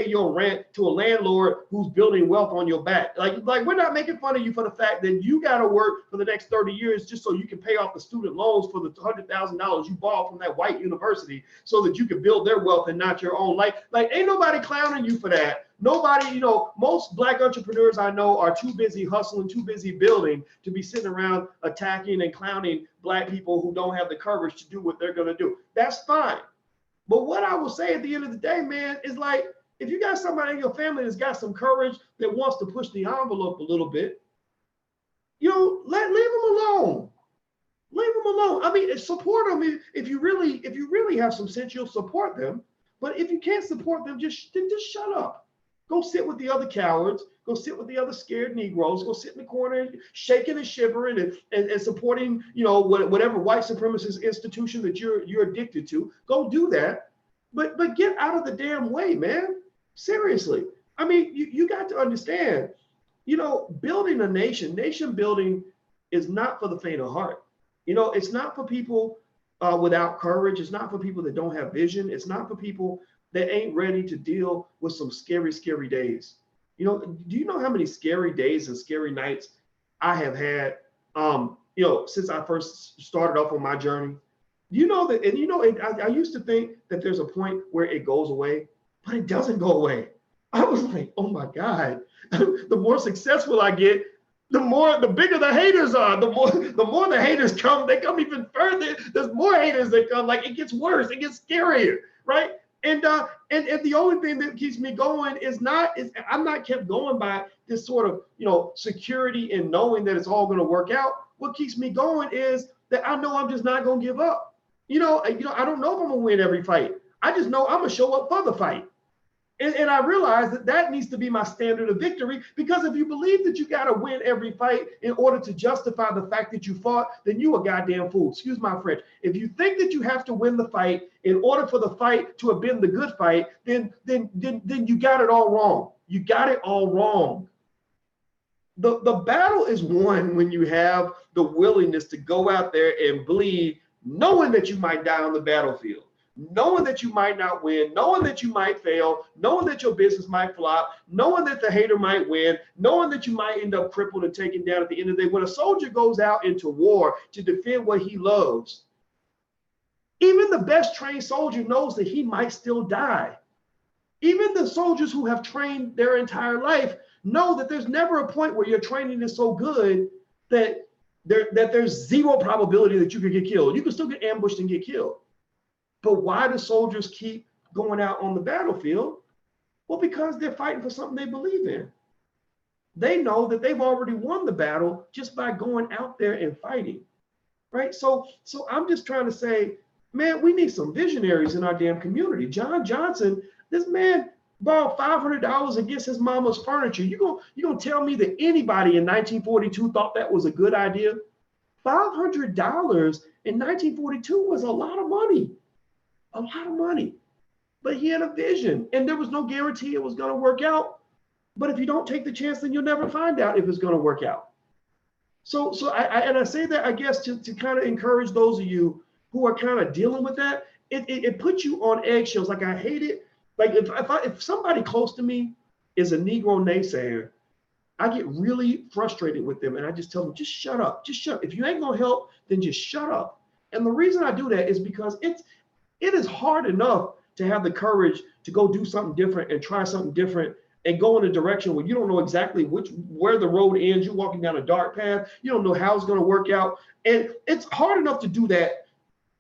your rent to a landlord who's building wealth on your back. Like we're not making fun of you for the fact that you got to work for the next 30 years just so you can pay off the student loans for the $100,000 you borrowed from that white university so that you can build their wealth and not your own. Like ain't nobody clowning you for that. Nobody, you know, most Black entrepreneurs I know are too busy hustling, too busy building to be sitting around attacking and clowning Black people who don't have the courage to do what they're going to do. That's fine. But what I will say at the end of the day, man, is like, if you got somebody in your family that's got some courage that wants to push the envelope a little bit, you know, leave them alone. Leave them alone. I mean, support them. If you really have some sense, you'll support them. But if you can't support them, just shut up. Go sit with the other cowards. Go sit with the other scared Negroes. Go sit in the corner, shaking and shivering and supporting, you know, whatever white supremacist institution that you're addicted to. Go do that. But get out of the damn way, man. Seriously. I mean, you got to understand, you know, building a nation building is not for the faint of heart. You know, it's not for people without courage. It's not for people that don't have vision. It's not for people that ain't ready to deal with some scary, scary days. You know, do you know how many scary days and scary nights I have had, you know, since I first started off on my journey? You know that, and you know, I used to think that there's a point where it goes away, but it doesn't go away. I was like, oh my God, the more successful I get, the bigger the haters are, the more the haters come, they come even further. There's more haters that come, like it gets worse, it gets scarier, right? And the only thing that keeps me going is I'm not kept going by this sort of, security and knowing that it's all going to work out. What keeps me going is that I know I'm just not going to give up. I don't know if I'm going to win every fight. I just know I'm going to show up for the fight. And I realize that needs to be my standard of victory, because if you believe that you got to win every fight in order to justify the fact that you fought, then you a goddamn fool. Excuse my French. If you think that you have to win the fight in order for the fight to have been the good fight, then you got it all wrong. You got it all wrong. The battle is won when you have the willingness to go out there and bleed, knowing that you might die on the battlefield, knowing that you might not win, knowing that you might fail, knowing that your business might flop, knowing that the hater might win, knowing that you might end up crippled and taken down at the end of the day. When a soldier goes out into war to defend what he loves, even the best trained soldier knows that he might still die. Even the soldiers who have trained their entire life know that there's never a point where your training is so good that there's zero probability that you could get killed. You can still get ambushed and get killed. But why do soldiers keep going out on the battlefield? Well, because they're fighting for something they believe in. They know that they've already won the battle just by going out there and fighting, right? So I'm just trying to say, man, we need some visionaries in our damn community. John Johnson, this man borrowed $500 against his mama's furniture. You gonna tell me that anybody in 1942 thought that was a good idea? $500 in 1942 was a lot of money. A lot of money, but he had a vision, and there was no guarantee it was going to work out. But if you don't take the chance, then you'll never find out if it's going to work out. So I say that, I guess, to kind of encourage those of you who are kind of dealing with that. It puts you on eggshells. Like, I hate it. Like, if somebody close to me is a Negro naysayer, I get really frustrated with them, and I just tell them, just shut up. Just shut up. If you ain't going to help, then just shut up. And the reason I do that is because it is hard enough to have the courage to go do something different and try something different and go in a direction where you don't know exactly where the road ends. You're walking down a dark path. You don't know how it's going to work out. And it's hard enough to do that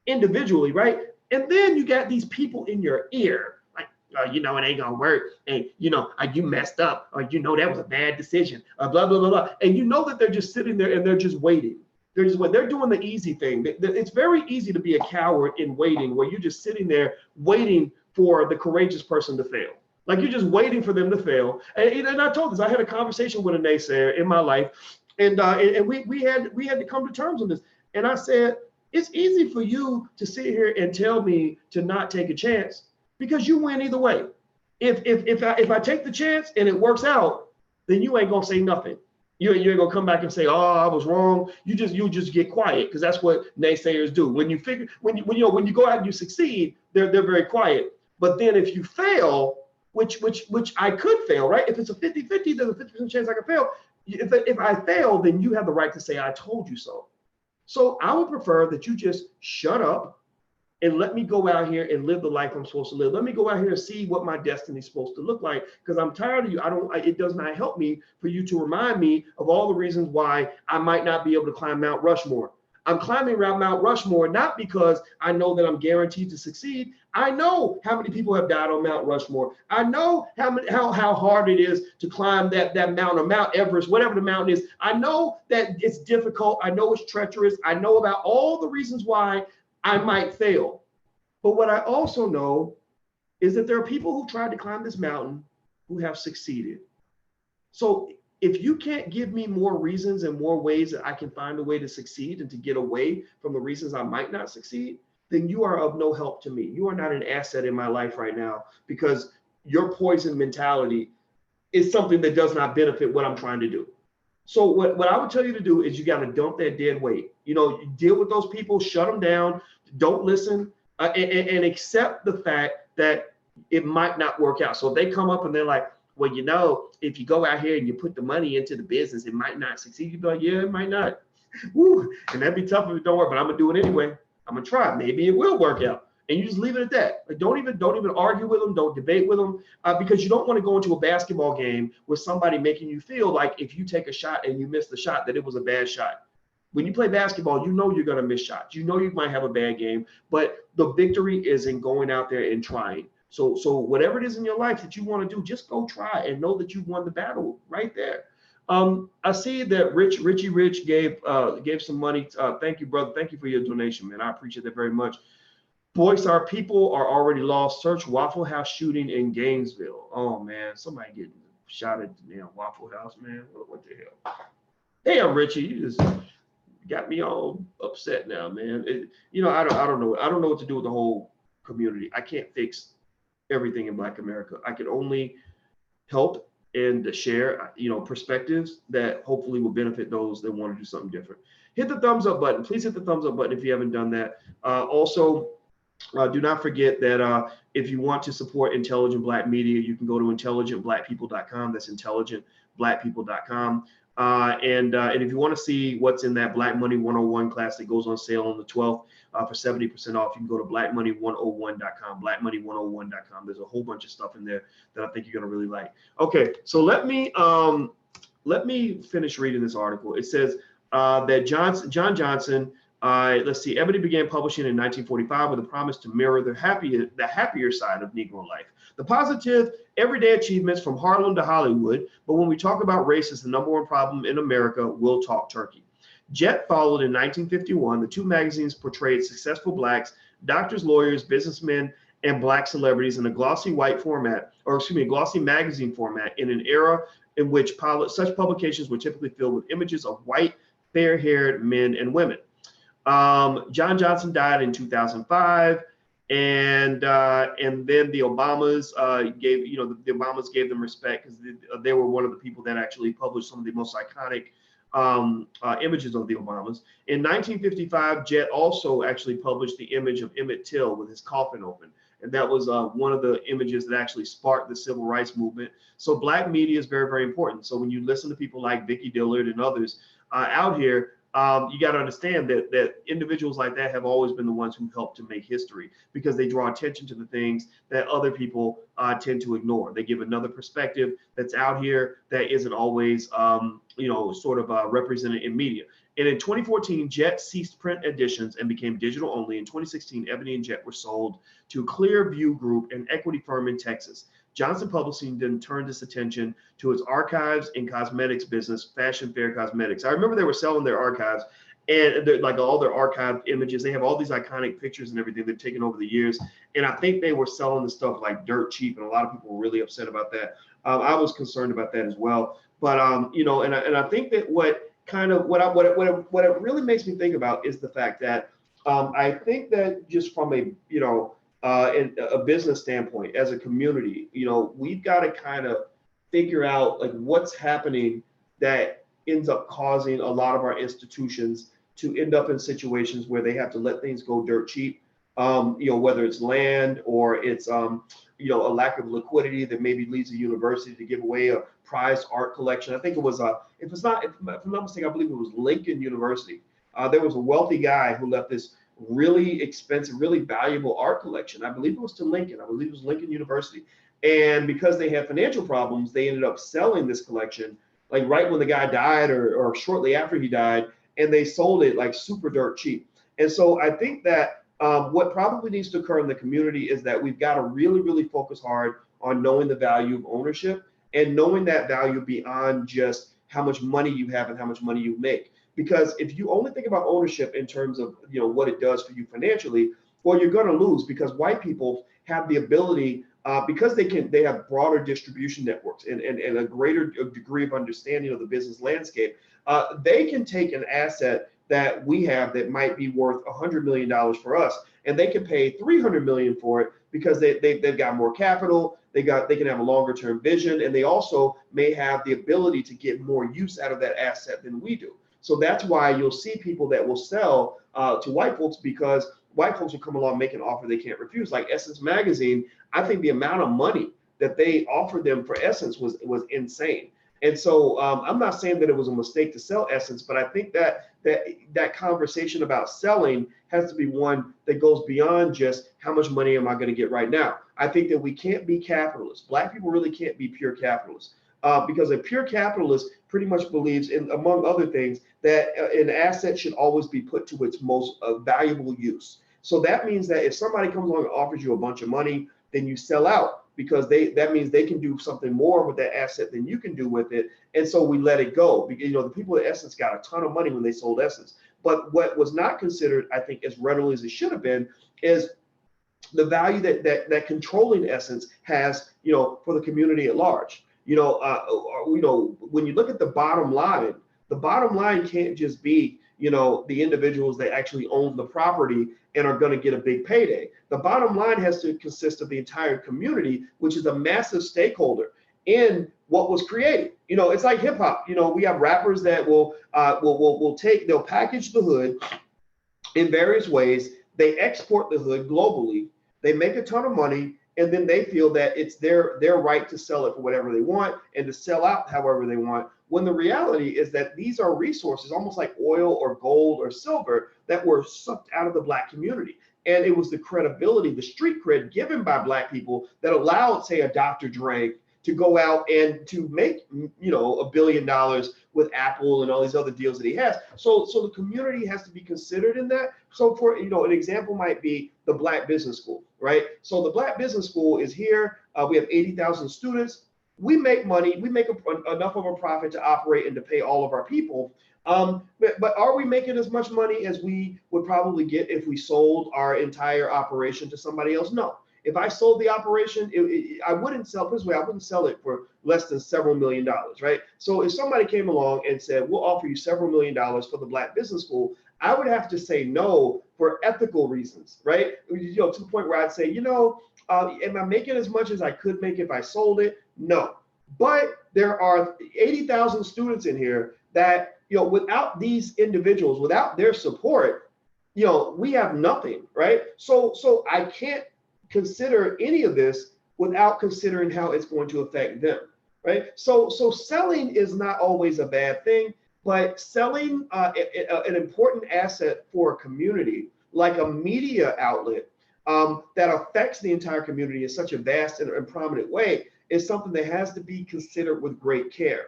individually, right? And then you got these people in your ear, like, it ain't going to work. And, you messed up, or, that was a bad decision, blah, blah, blah, blah. And you know that they're just sitting there and they're just waiting. They're doing the easy thing. It's very easy to be a coward in waiting, where you're just sitting there waiting for the courageous person to fail. Like, you're just waiting for them to fail. And I told this, I had a conversation with a naysayer in my life, and we had to come to terms on this. And I said, it's easy for you to sit here and tell me to not take a chance, because you win either way. If I take the chance and it works out, then you ain't gonna say nothing. You ain't gonna come back and say, "Oh, I was wrong." You just get quiet, because that's what naysayers do. When you go out and you succeed, they're very quiet. But then if you fail, which I could fail, right? If it's a 50-50, there's a 50% chance I can fail. If I fail, then you have the right to say, "I told you so." So I would prefer that you just shut up and let me go out here and live the life I'm supposed to live. Let me go out here and see what my destiny is supposed to look like, because I'm tired of you. It does not help me for you to remind me of all the reasons why I might not be able to climb Mount Rushmore. I'm climbing around Mount Rushmore not because I know that I'm guaranteed to succeed. I know how many people have died on Mount Rushmore. I know how hard it is to climb that mountain, or Mount Everest, whatever the mountain is. I know that it's difficult. I know it's treacherous. I know about all the reasons why I might fail. But what I also know is that there are people who tried to climb this mountain who have succeeded. So if you can't give me more reasons and more ways that I can find a way to succeed and to get away from the reasons I might not succeed, then you are of no help to me. You are not an asset in my life right now, because your poison mentality is something that does not benefit what I'm trying to do. So what I would tell you to do is you got to dump that dead weight. You deal with those people, shut them down, don't listen, and accept the fact that it might not work out. So if they come up and they're like, well, if you go out here and you put the money into the business, it might not succeed. You'd be like, yeah, it might not. Woo. And that'd be tough if it don't work, but I'm going to do it anyway. I'm going to try. Maybe it will work out. and you just leave it at that. Like, don't even argue with them, don't debate with them, because you don't want to go into a basketball game with somebody making you feel like if you take a shot and you miss the shot, that it was a bad shot. When you play basketball, you know you're going to miss shots. You know you might have a bad game, but the victory is in going out there and trying. So whatever it is in your life that you want to do, just go try and know that you won the battle right there. I see that Richie Rich gave some money. Thank you, brother. Thank you for your donation, man. I appreciate that very much. Boys, our people are already lost. Search Waffle House shooting in Gainesville. Oh man, somebody getting shot at the damn Waffle House, man. What the hell? Damn, Richie, you just got me all upset now, man. I don't know. I don't know what to do with the whole community. I can't fix everything in Black America. I can only help and share, perspectives that hopefully will benefit those that want to do something different. Hit the thumbs up button. Please hit the thumbs up button if you haven't done that. Also, do not forget that if you want to support intelligent Black media, you can go to intelligentblackpeople.com. That's intelligentblackpeople.com. And if you want to see what's in that Black Money 101 class that goes on sale on the 12th for 70% off, you can go to blackmoney101.com, blackmoney101.com. There's a whole bunch of stuff in there that I think you're going to really like. Okay, so let me finish reading this article. It says that John Johnson, let's see, Ebony began publishing in 1945 with a promise to mirror the happier side of Negro life. The positive, everyday achievements from Harlem to Hollywood. But when we talk about race as the #1 problem in America, we'll talk turkey. Jet followed in 1951. The two magazines portrayed successful Blacks, doctors, lawyers, businessmen, and Black celebrities in a glossy glossy magazine format in an era in which such publications were typically filled with images of white, fair-haired men and women. John Johnson died in 2005, and then the Obamas gave them respect because they were one of the people that actually published some of the most iconic images of the Obamas. In 1955, Jet also actually published the image of Emmett Till with his coffin open, and that was one of the images that actually sparked the civil rights movement. So Black media is very, very important. So when you listen to people like Vicki Dillard and others out here, you got to understand that individuals like that have always been the ones who helped to make history because they draw attention to the things that other people tend to ignore. They give another perspective that's out here that isn't always, represented in media. And in 2014, Jet ceased print editions and became digital only. In 2016, Ebony and Jet were sold to Clearview Group, an equity firm in Texas. Johnson Publishing then turned its attention to its archives and cosmetics business, Fashion Fair Cosmetics. I remember they were selling their archives and like all their archived images. They have all these iconic pictures and everything they've taken over the years. And I think they were selling the stuff like dirt cheap. And a lot of people were really upset about that. I was concerned about that as well. But, and I think that what it really makes me think about is the fact that I think that just from in a business standpoint, as a community, we've got to kind of figure out like what's happening that ends up causing a lot of our institutions to end up in situations where they have to let things go dirt cheap. Whether it's land or it's a lack of liquidity that maybe leads a university to give away a prized art collection. I think it was if I'm not mistaken, I believe it was Lincoln University. There was a wealthy guy who left this really expensive, really valuable art collection. I believe it was to Lincoln. I believe it was Lincoln University. And because they had financial problems, they ended up selling this collection like right when the guy died or shortly after he died, and they sold it like super dirt cheap. And so I think that what probably needs to occur in the community is that we've got to really, really focus hard on knowing the value of ownership and knowing that value beyond just how much money you have and how much money you make. Because if you only think about ownership in terms of what it does for you financially, well, you're going to lose because white people have the ability because they have broader distribution networks and a greater degree of understanding of the business landscape. They can take an asset that we have that might be worth $100 million for us, and they can pay $300 million for it because they've got more capital, they can have a longer term vision, and they also may have the ability to get more use out of that asset than we do. So that's why you'll see people that will sell to white folks because white folks will come along, make an offer they can't refuse. Like Essence Magazine, I think the amount of money that they offered them for Essence was insane. And so I'm not saying that it was a mistake to sell Essence, but I think that conversation about selling has to be one that goes beyond just how much money am I going to get right now. I think that we can't be capitalists. Black people really can't be pure capitalists because a pure capitalist pretty much believes in, among other things, that an asset should always be put to its most valuable use. So that means that if somebody comes along and offers you a bunch of money, then you sell out, because that means they can do something more with that asset than you can do with it. And so we let it go. Because, the people at Essence got a ton of money when they sold Essence. But what was not considered, I think, as readily as it should have been, is the value that controlling Essence has, for the community at large. When you look at the bottom line can't just be, the individuals that actually own the property and are going to get a big payday. The bottom line has to consist of the entire community, which is a massive stakeholder in what was created. It's like hip hop. We have rappers that will they'll package the hood in various ways. They export the hood globally. They make a ton of money, and then they feel that it's their right to sell it for whatever they want and to sell out however they want. When the reality is that these are resources, almost like oil or gold or silver, that were sucked out of the Black community. And it was the credibility, the street cred given by Black people that allowed, say, a Dr. Dre to go out and to make, $1 billion with Apple and all these other deals that he has. So the community has to be considered in that. So for, an example might be the Black Business School, right? So the Black Business School is here. We have 80,000 students. We make money. We make enough of a profit to operate and to pay all of our people. But are we making as much money as we would probably get if we sold our entire operation to somebody else? No. If I sold the operation, I wouldn't sell this way. I wouldn't sell it for less than several $1 million, right? So if somebody came along and said, we'll offer you several $1 million for the Black Business School, I would have to say no for ethical reasons, right? To the point where I'd say, am I making as much as I could make if I sold it? No. But there are 80,000 students in here that, without these individuals, without their support, we have nothing, right? So I can't consider any of this without considering how it's going to affect them, right? So selling is not always a bad thing, but selling an important asset for a community, like a media outlet that affects the entire community in such a vast and prominent way, is something that has to be considered with great care.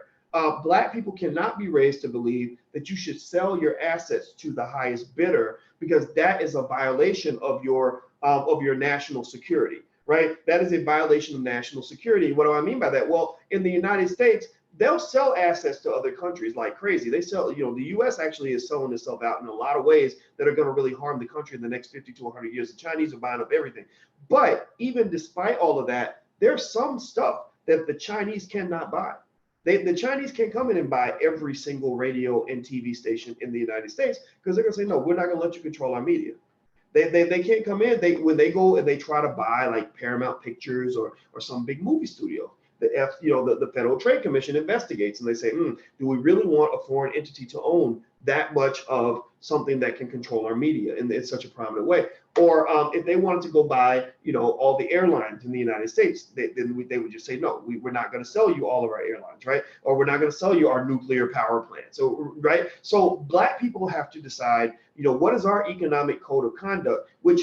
Black people cannot be raised to believe that you should sell your assets to the highest bidder, because that is a violation of your national security, right? That is a violation of national security. What do I mean by that? Well, in the United States, they'll sell assets to other countries like crazy. They sell, the U.S. actually is selling itself out in a lot of ways that are going to really harm the country in the next 50 to 100 years. The Chinese are buying up everything. But even despite all of that, there's some stuff that the Chinese cannot buy. The Chinese can't come in and buy every single radio and TV station in the United States, because they're going to say, no, we're not going to let you control our media. They can't come in. When they go and they try to buy like Paramount Pictures or some big movie studio, the Federal Trade Commission investigates and they say, do we really want a foreign entity to own that much of something that can control our media in such a prominent way? Or if they wanted to go buy, all the airlines in the United States, they would just say, no, we're not going to sell you all of our airlines, right? Or we're not going to sell you our nuclear power plant. So, right? So Black people have to decide, what is our economic code of conduct, which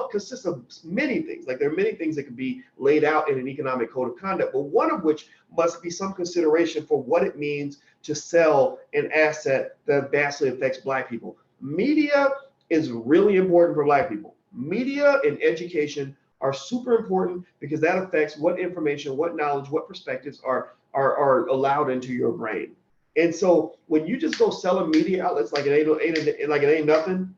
consists of many things. Like there are many things that can be laid out in an economic code of conduct, but one of which must be some consideration for what it means to sell an asset that vastly affects Black people. Media is really important for Black people. Media and education are super important because that affects what information, what knowledge, what perspectives are allowed into your brain. And so when you just go selling media outlets like it ain't nothing,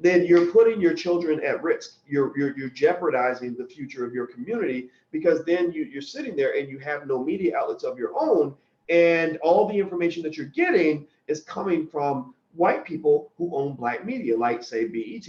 then you're putting your children at risk. You're jeopardizing the future of your community, because then you're sitting there and you have no media outlets of your own, and all the information that you're getting is coming from white people who own Black media, like say BET.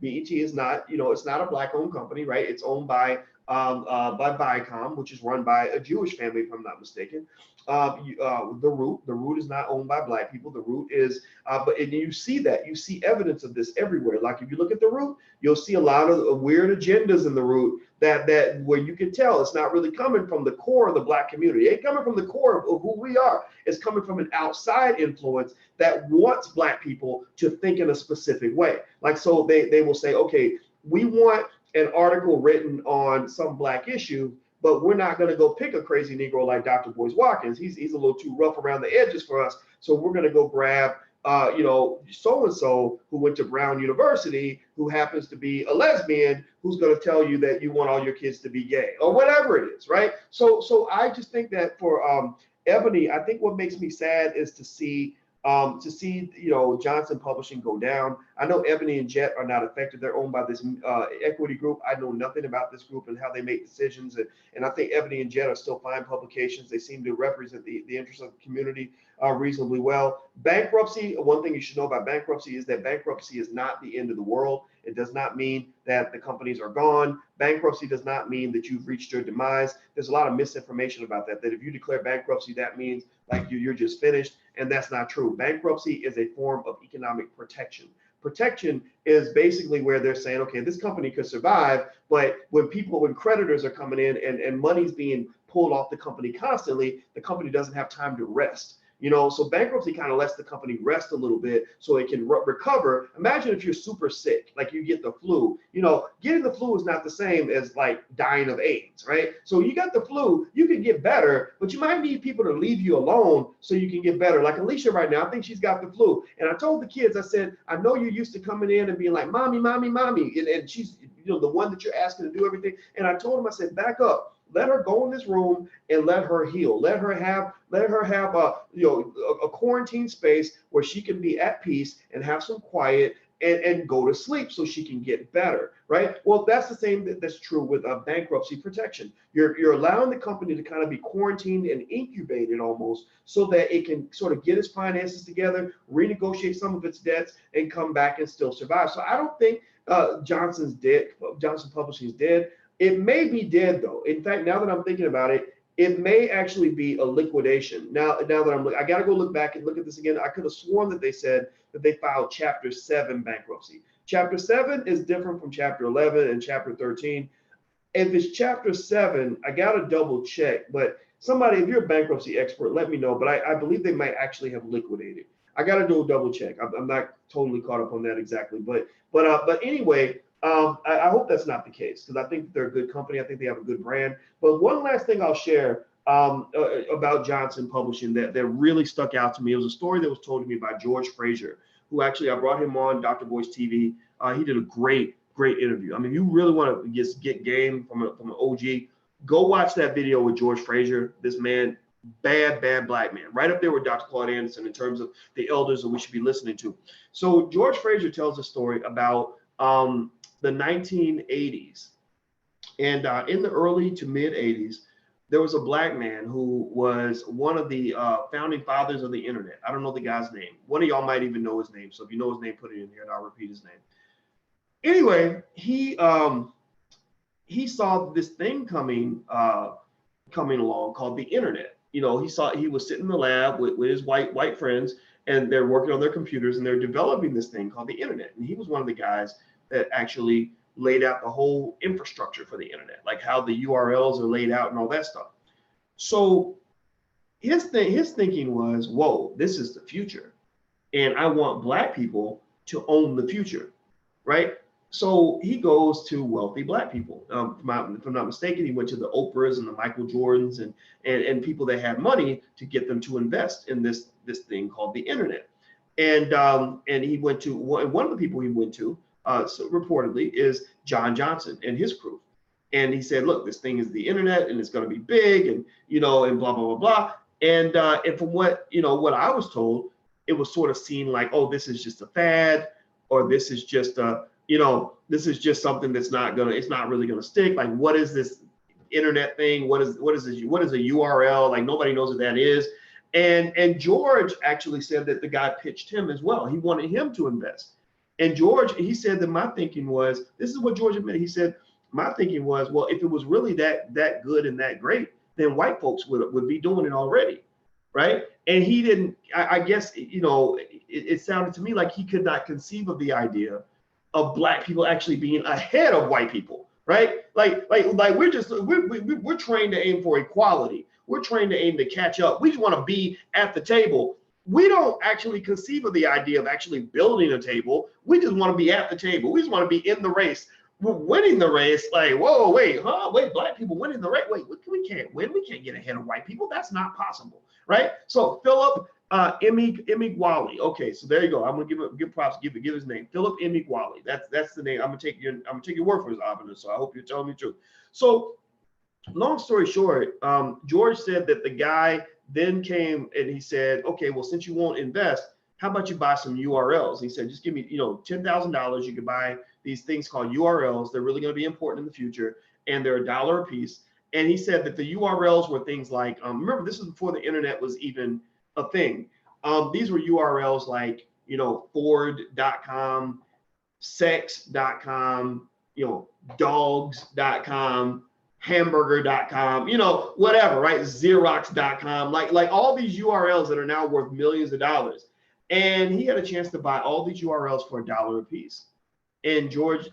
BET is not, it's not a Black-owned company, right? It's owned by by Viacom, which is run by a Jewish family, if I'm not mistaken. The Root is not owned by Black people. The Root is, and you see that. You see evidence of this everywhere. Like if you look at The Root, you'll see a lot of weird agendas in The Root that where you can tell it's not really coming from the core of the Black community. It ain't coming from the core of who we are. It's coming from an outside influence that wants Black people to think in a specific way. Like, so they will say, okay, we want an article written on some Black issue, but we're not going to go pick a crazy Negro like Dr. Boyce Watkins. He's a little too rough around the edges for us. So we're going to go grab, so-and-so who went to Brown University, who happens to be a lesbian, who's going to tell you that you want all your kids to be gay or whatever it is, right? So I just think that for Ebony, I think what makes me sad is to see Johnson Publishing go down. I know EbonyJet are not affected. They're owned by this equity group. I know nothing about this group and how they make decisions. And I think EbonyJet are still fine publications. They seem to represent the interests of the community reasonably well. Bankruptcy, one thing you should know about bankruptcy is that bankruptcy is not the end of the world. It does not mean that the companies are gone. Bankruptcy does not mean that you've reached your demise. There's a lot of misinformation about that if you declare bankruptcy, that means like you're just finished, and that's not true. Bankruptcy is a form of economic protection. Protection is basically where they're saying, okay, this company could survive, but when creditors are coming in and money's being pulled off the company constantly, the company doesn't have time to rest. So bankruptcy kind of lets the company rest a little bit so it can recover. Imagine if you're super sick, like you get the flu. Getting the flu is not the same as like dying of AIDS, right? So you got the flu, you can get better, but you might need people to leave you alone so you can get better. Like Alicia right now, I think she's got the flu. And I told the kids, I said, I know you're used to coming in and being like, mommy, mommy, mommy. And she's, the one that you're asking to do everything. And I told him, I said, back up. Let her go in this room and let her heal. Let her have a quarantine space where she can be at peace and have some quiet and go to sleep so she can get better, right? Well, that's the same that's true with bankruptcy protection. You're allowing the company to kind of be quarantined and incubated almost so that it can sort of get its finances together, renegotiate some of its debts, and come back and still survive. So I don't think Johnson Publishing is dead. It may be dead though. In fact, now that I'm thinking about it, it may actually be a liquidation. Now that I got to go look back and look at this again. I could have sworn that they said that they filed Chapter 7 bankruptcy. Chapter 7 is different from Chapter 11 and Chapter 13. If it's Chapter 7, I got to double check. But somebody, if you're a bankruptcy expert, let me know. But I believe they might actually have liquidated. I got to do a double check. I'm not totally caught up on that exactly. But anyway. I hope that's not the case because I think they're a good company. I think they have a good brand. But one last thing I'll share about Johnson Publishing that really stuck out to me. It was a story that was told to me by George Frazier, who actually I brought him on Dr. Boyce TV. He did a great interview. I mean, you really want to just get game from an OG. Go watch that video with George Frazier. This man, bad Black man, right up there with Dr. Claude Anderson in terms of the elders that we should be listening to. So George Frazier tells a story about the 1980s, and in the early to mid 80s, there was a Black man who was one of the founding fathers of the internet. I don't know the guy's name. One of y'all might even know his name. So if you know his name, put it in here and I'll repeat his name. Anyway, he saw this thing coming along called the internet. He was sitting in the lab with his white friends, and they're working on their computers and they're developing this thing called the internet. And he was one of the guys that actually laid out the whole infrastructure for the internet, like how the URLs are laid out and all that stuff. So his thinking was, whoa, this is the future. And I want Black people to own the future, right? So he goes to wealthy Black people. If I'm not mistaken, he went to the Oprahs and the Michael Jordans and people that had money to get them to invest in this thing called the internet. And he went to one of the people he went to, so reportedly, is John Johnson and his crew. And he said, look, this thing is the internet and it's going to be big and and blah, blah, blah, blah. And from what I was told, it was sort of seen like, oh, this is just a fad, or this is just this is just something that's it's not really gonna stick. Like, what is this internet thing? What is a URL? Like, nobody knows what that is. And George actually said that the guy pitched him as well. He wanted him to invest. And George, he said that my thinking was, this is what George admitted. He said, my thinking was, well, if it was really that good and that great, then white folks would be doing it already, right? And he didn't. I guess, you know, it sounded to me like he could not conceive of the idea of black people actually being ahead of white people, right? Like we're trained to aim for equality. We're trained to aim to catch up. We just want to be at the table. We don't actually conceive of the idea of actually building a table. We just want to be at the table. We just want to be in the race. We're winning the race. Like, whoa, wait, black people winning the race. Wait, we can't win. We can't get ahead of white people. That's not possible, right? So Philip Emigwali. Okay, so there you go. I'm gonna give props. Give his name. Philip Emigwali. That's the name. I'm gonna take your word for his, Abner. So I hope you're telling me the truth. So, long story short, George said that the guy then came and he said, okay, well, since you won't invest, how about you buy some URLs? He said, just give me, $10,000. You could buy these things called URLs. They're really going to be important in the future, and they're $1 a piece. And he said that the URLs were things like, remember, this is before the internet was even a thing. These were URLs like, Ford.com, sex.com, dogs.com, hamburger.com, whatever, right? Xerox.com, like all these URLs that are now worth millions of dollars. And he had a chance to buy all these URLs for $1 a piece. And George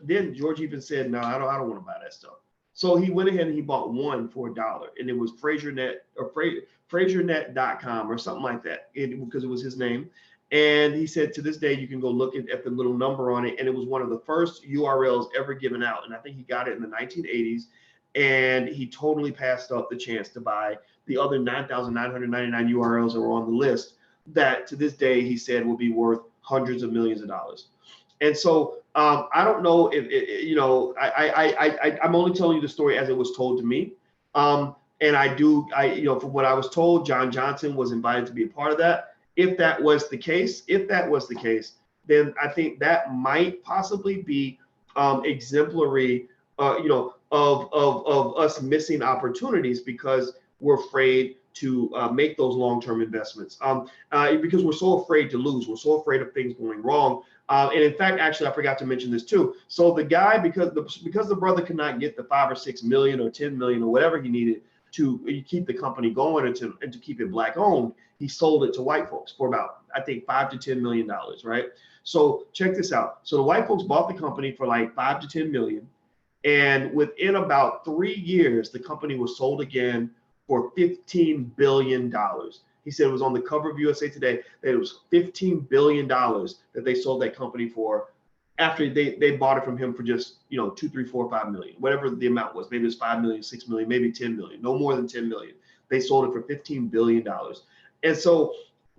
even said, no, I don't want to buy that stuff. So he went ahead and he bought one for $1, and it was FrazierNet or FrazierNet.com or something like that, because it was his name. And he said, to this day, you can go look at the little number on it. And it was one of the first URLs ever given out. And I think he got it in the 1980s. And he totally passed up the chance to buy the other 9,999 URLs that were on the list that to this day he said will be worth hundreds of millions of dollars. And so I don't know if I'm only telling you the story as it was told to me. And from what I was told, John Johnson was invited to be a part of that. If that was the case, then I think that might possibly be exemplary, of us missing opportunities because we're afraid to make those long-term investments, because we're so afraid to lose. We're so afraid of things going wrong. And in fact, actually, I forgot to mention this too. So the guy, because the brother could not get the 5 or 6 million or 10 million or whatever he needed to keep the company going and to keep it black owned, he sold it to white folks for about, I think, $5 to $10 million, right? So check this out. So the white folks bought the company for like 5 to 10 million. And within about 3 years, the company was sold again for $15 billion. He said it was on the cover of USA Today that it was $15 billion that they sold that company for after they bought it from him for just, 2, 3, 4, 5 million, whatever the amount was. Maybe it was 5 million, 6 million, maybe 10 million, no more than 10 million. They sold it for $15 billion. And so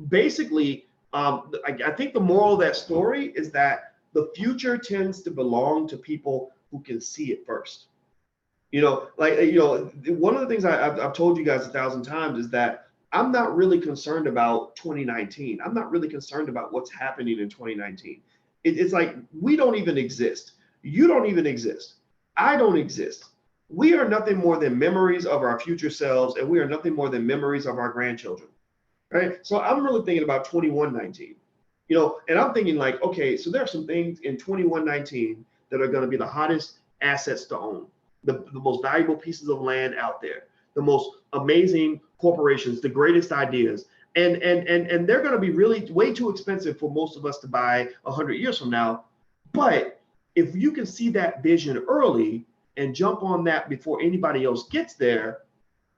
basically, I think the moral of that story is that the future tends to belong to people who can see it first. One of the things I've told you guys 1,000 times is that I'm not really concerned about 2019. I'm not really concerned about what's happening in 2019. It's like we don't even exist. You don't even exist. I don't exist. We are nothing more than memories of our future selves, and we are nothing more than memories of our grandchildren, right? So I'm really thinking about 2119, and I'm thinking like, okay, so there are some things in 2119 that are going to be the hottest assets to own, the most valuable pieces of land out there, the most amazing corporations, the greatest ideas, and they're going to be really way too expensive for most of us to buy 100 years from now. But if you can see that vision early and jump on that before anybody else gets there,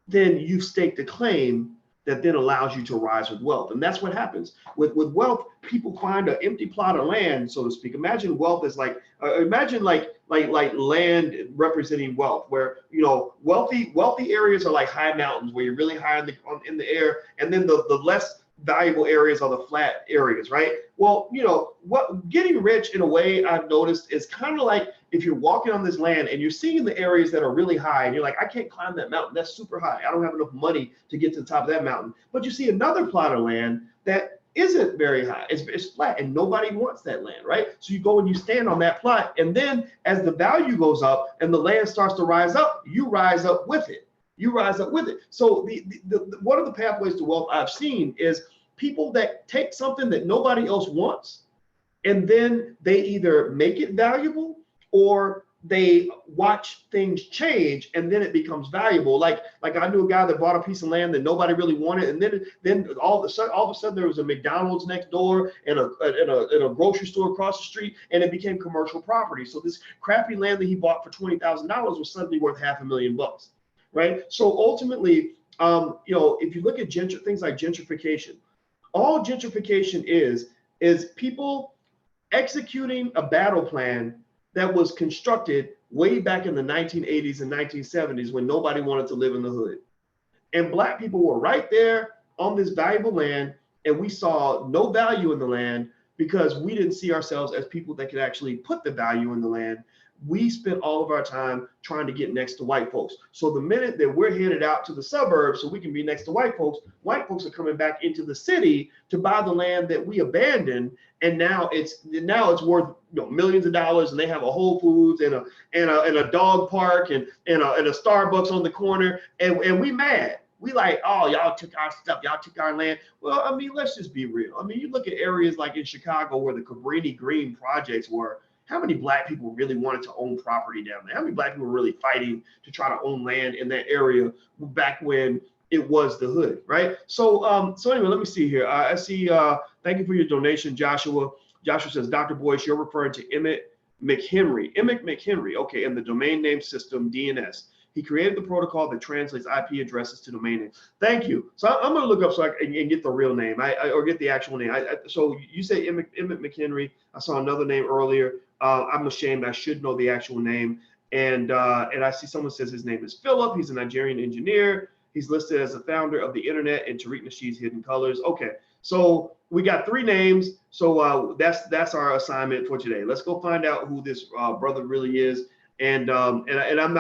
then you've staked a claim that then allows you to rise with wealth. And that's what happens with wealth. People find an empty plot of land, so to speak. Imagine wealth is like, imagine like land representing wealth, where, wealthy areas are like high mountains where you're really high in the air. And then the less valuable areas are the flat areas, right? Well, what getting rich in a way I've noticed is kind of like if you're walking on this land and you're seeing the areas that are really high and you're like, I can't climb that mountain. That's super high. I don't have enough money to get to the top of that mountain. But you see another plot of land that isn't very high. It's flat and nobody wants that land, right? So you go and you stand on that plot, and then as the value goes up and the land starts to rise up, you rise up with it. So the one of the pathways to wealth I've seen is people that take something that nobody else wants, and then they either make it valuable or they watch things change and then it becomes valuable. Like I knew a guy that bought a piece of land that nobody really wanted, and then all of a sudden there was a McDonald's next door and a grocery store across the street, and it became commercial property. So this crappy land that he bought for $20,000 was suddenly worth $500,000, right? So ultimately, if you look at things like gentrification, all gentrification is people executing a battle plan that was constructed way back in the 1980s and 1970s when nobody wanted to live in the hood. And Black people were right there on this valuable land, and we saw no value in the land because we didn't see ourselves as people that could actually put the value in the land. We spent all of our time trying to get next to white folks. So the minute that we're headed out to the suburbs so we can be next to white folks are coming back into the city to buy the land that we abandoned. And now it's worth millions of dollars, and they have a Whole Foods and a dog park and a Starbucks on the corner, and we mad. We like, oh, y'all took our stuff, y'all took our land. Well, I mean, let's just be real. I mean, you look at areas like in Chicago where the Cabrini Green projects were. How many Black people really wanted to own property down there? How many Black people were really fighting to try to own land in that area back when it was the hood, right? So anyway, let me see here. I see, thank you for your donation, Joshua. Joshua says, Dr. Boyce, you're referring to Emmett McHenry. Emmett McHenry, okay, and the domain name system, DNS. He created the protocol that translates IP addresses to domain names. Thank you. So I'm going to look up so I can get the real name, or get the actual name. So you say Emmett McHenry. I saw another name earlier. I'm ashamed. I should know the actual name. And I see someone says his name is Philip. He's a Nigerian engineer. He's listed as the founder of the internet and Tariq Nasheed's Hidden Colors. Okay, so we got 3 names. So that's our assignment for today. Let's go find out who this brother really is. And I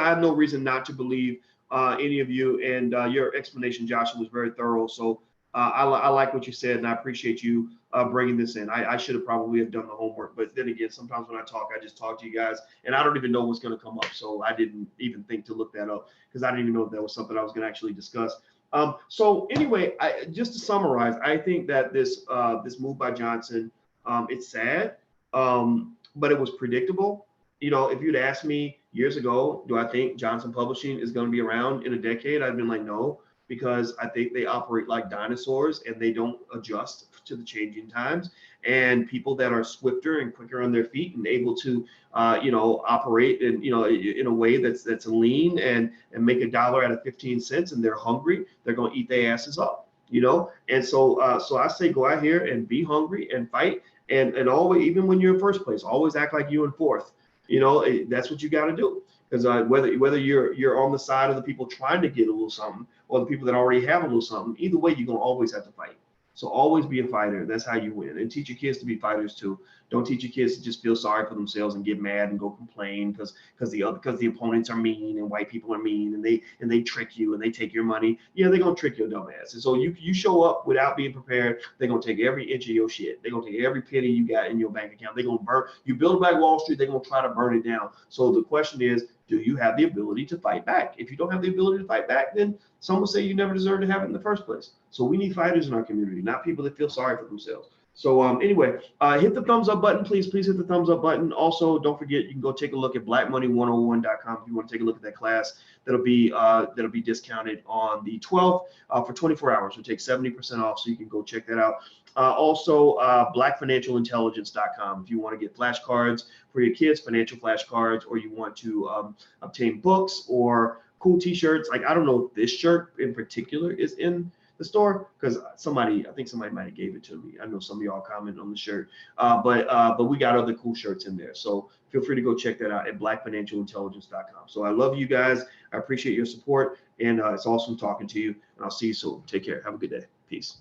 have no reason not to believe any of you. And your explanation, Joshua, was very thorough. So I like what you said, and I appreciate you bringing this in. I should have probably have done the homework, but then again, sometimes when I talk, I just talk to you guys, and I don't even know what's going to come up. So I didn't even think to look that up because I didn't even know if that was something I was going to actually discuss. So anyway, just to summarize, I think that this move by Johnson, it's sad, but it was predictable. If you'd asked me years ago, do I think Johnson Publishing is going to be around in a decade? I'd been like, no, because I think they operate like dinosaurs and they don't adjust to the changing times. And people that are swifter and quicker on their feet and able to, operate in a way that's lean and make $1 out of 15 cents, and they're hungry, they're going to eat their asses up, And so I say go out here and be hungry and fight, and always, even when you're in first place, always act like you're in fourth. That's what you got to do, because whether you're on the side of the people trying to get a little something or the people that already have a little something, either way, you're going to always have to fight. So always be a fighter. That's how you win. And teach your kids to be fighters too. Don't teach your kids to just feel sorry for themselves and get mad and go complain because the opponents are mean and white people are mean and they trick you and they take your money. Yeah, they're gonna trick your dumb ass. And so you show up without being prepared, they're gonna take every inch of your shit. They're gonna take every penny you got in your bank account. They're gonna burn. You build a Black Wall Street, they're gonna try to burn it down. So the question is, do you have the ability to fight back? If you don't have the ability to fight back, then some will say you never deserve to have it in the first place. So we need fighters in our community, not people that feel sorry for themselves. So anyway, hit the thumbs up button, please. Please hit the thumbs up button. Also, don't forget, you can go take a look at blackmoney101.com if you want to take a look at that class. That'll be discounted on the 12th for 24 hours. We'll take 70% off, so you can go check that out. Also, blackfinancialintelligence.com if you want to get flashcards for your kids, financial flashcards, or you want to obtain books or cool t-shirts. Like, I don't know if this shirt in particular is in the store, because I think somebody might have gave it to me. I know some of y'all commented on the shirt, but we got other cool shirts in there. So feel free to go check that out at blackfinancialintelligence.com. So I love you guys. I appreciate your support, and it's awesome talking to you, and I'll see you soon. Take care. Have a good day. Peace.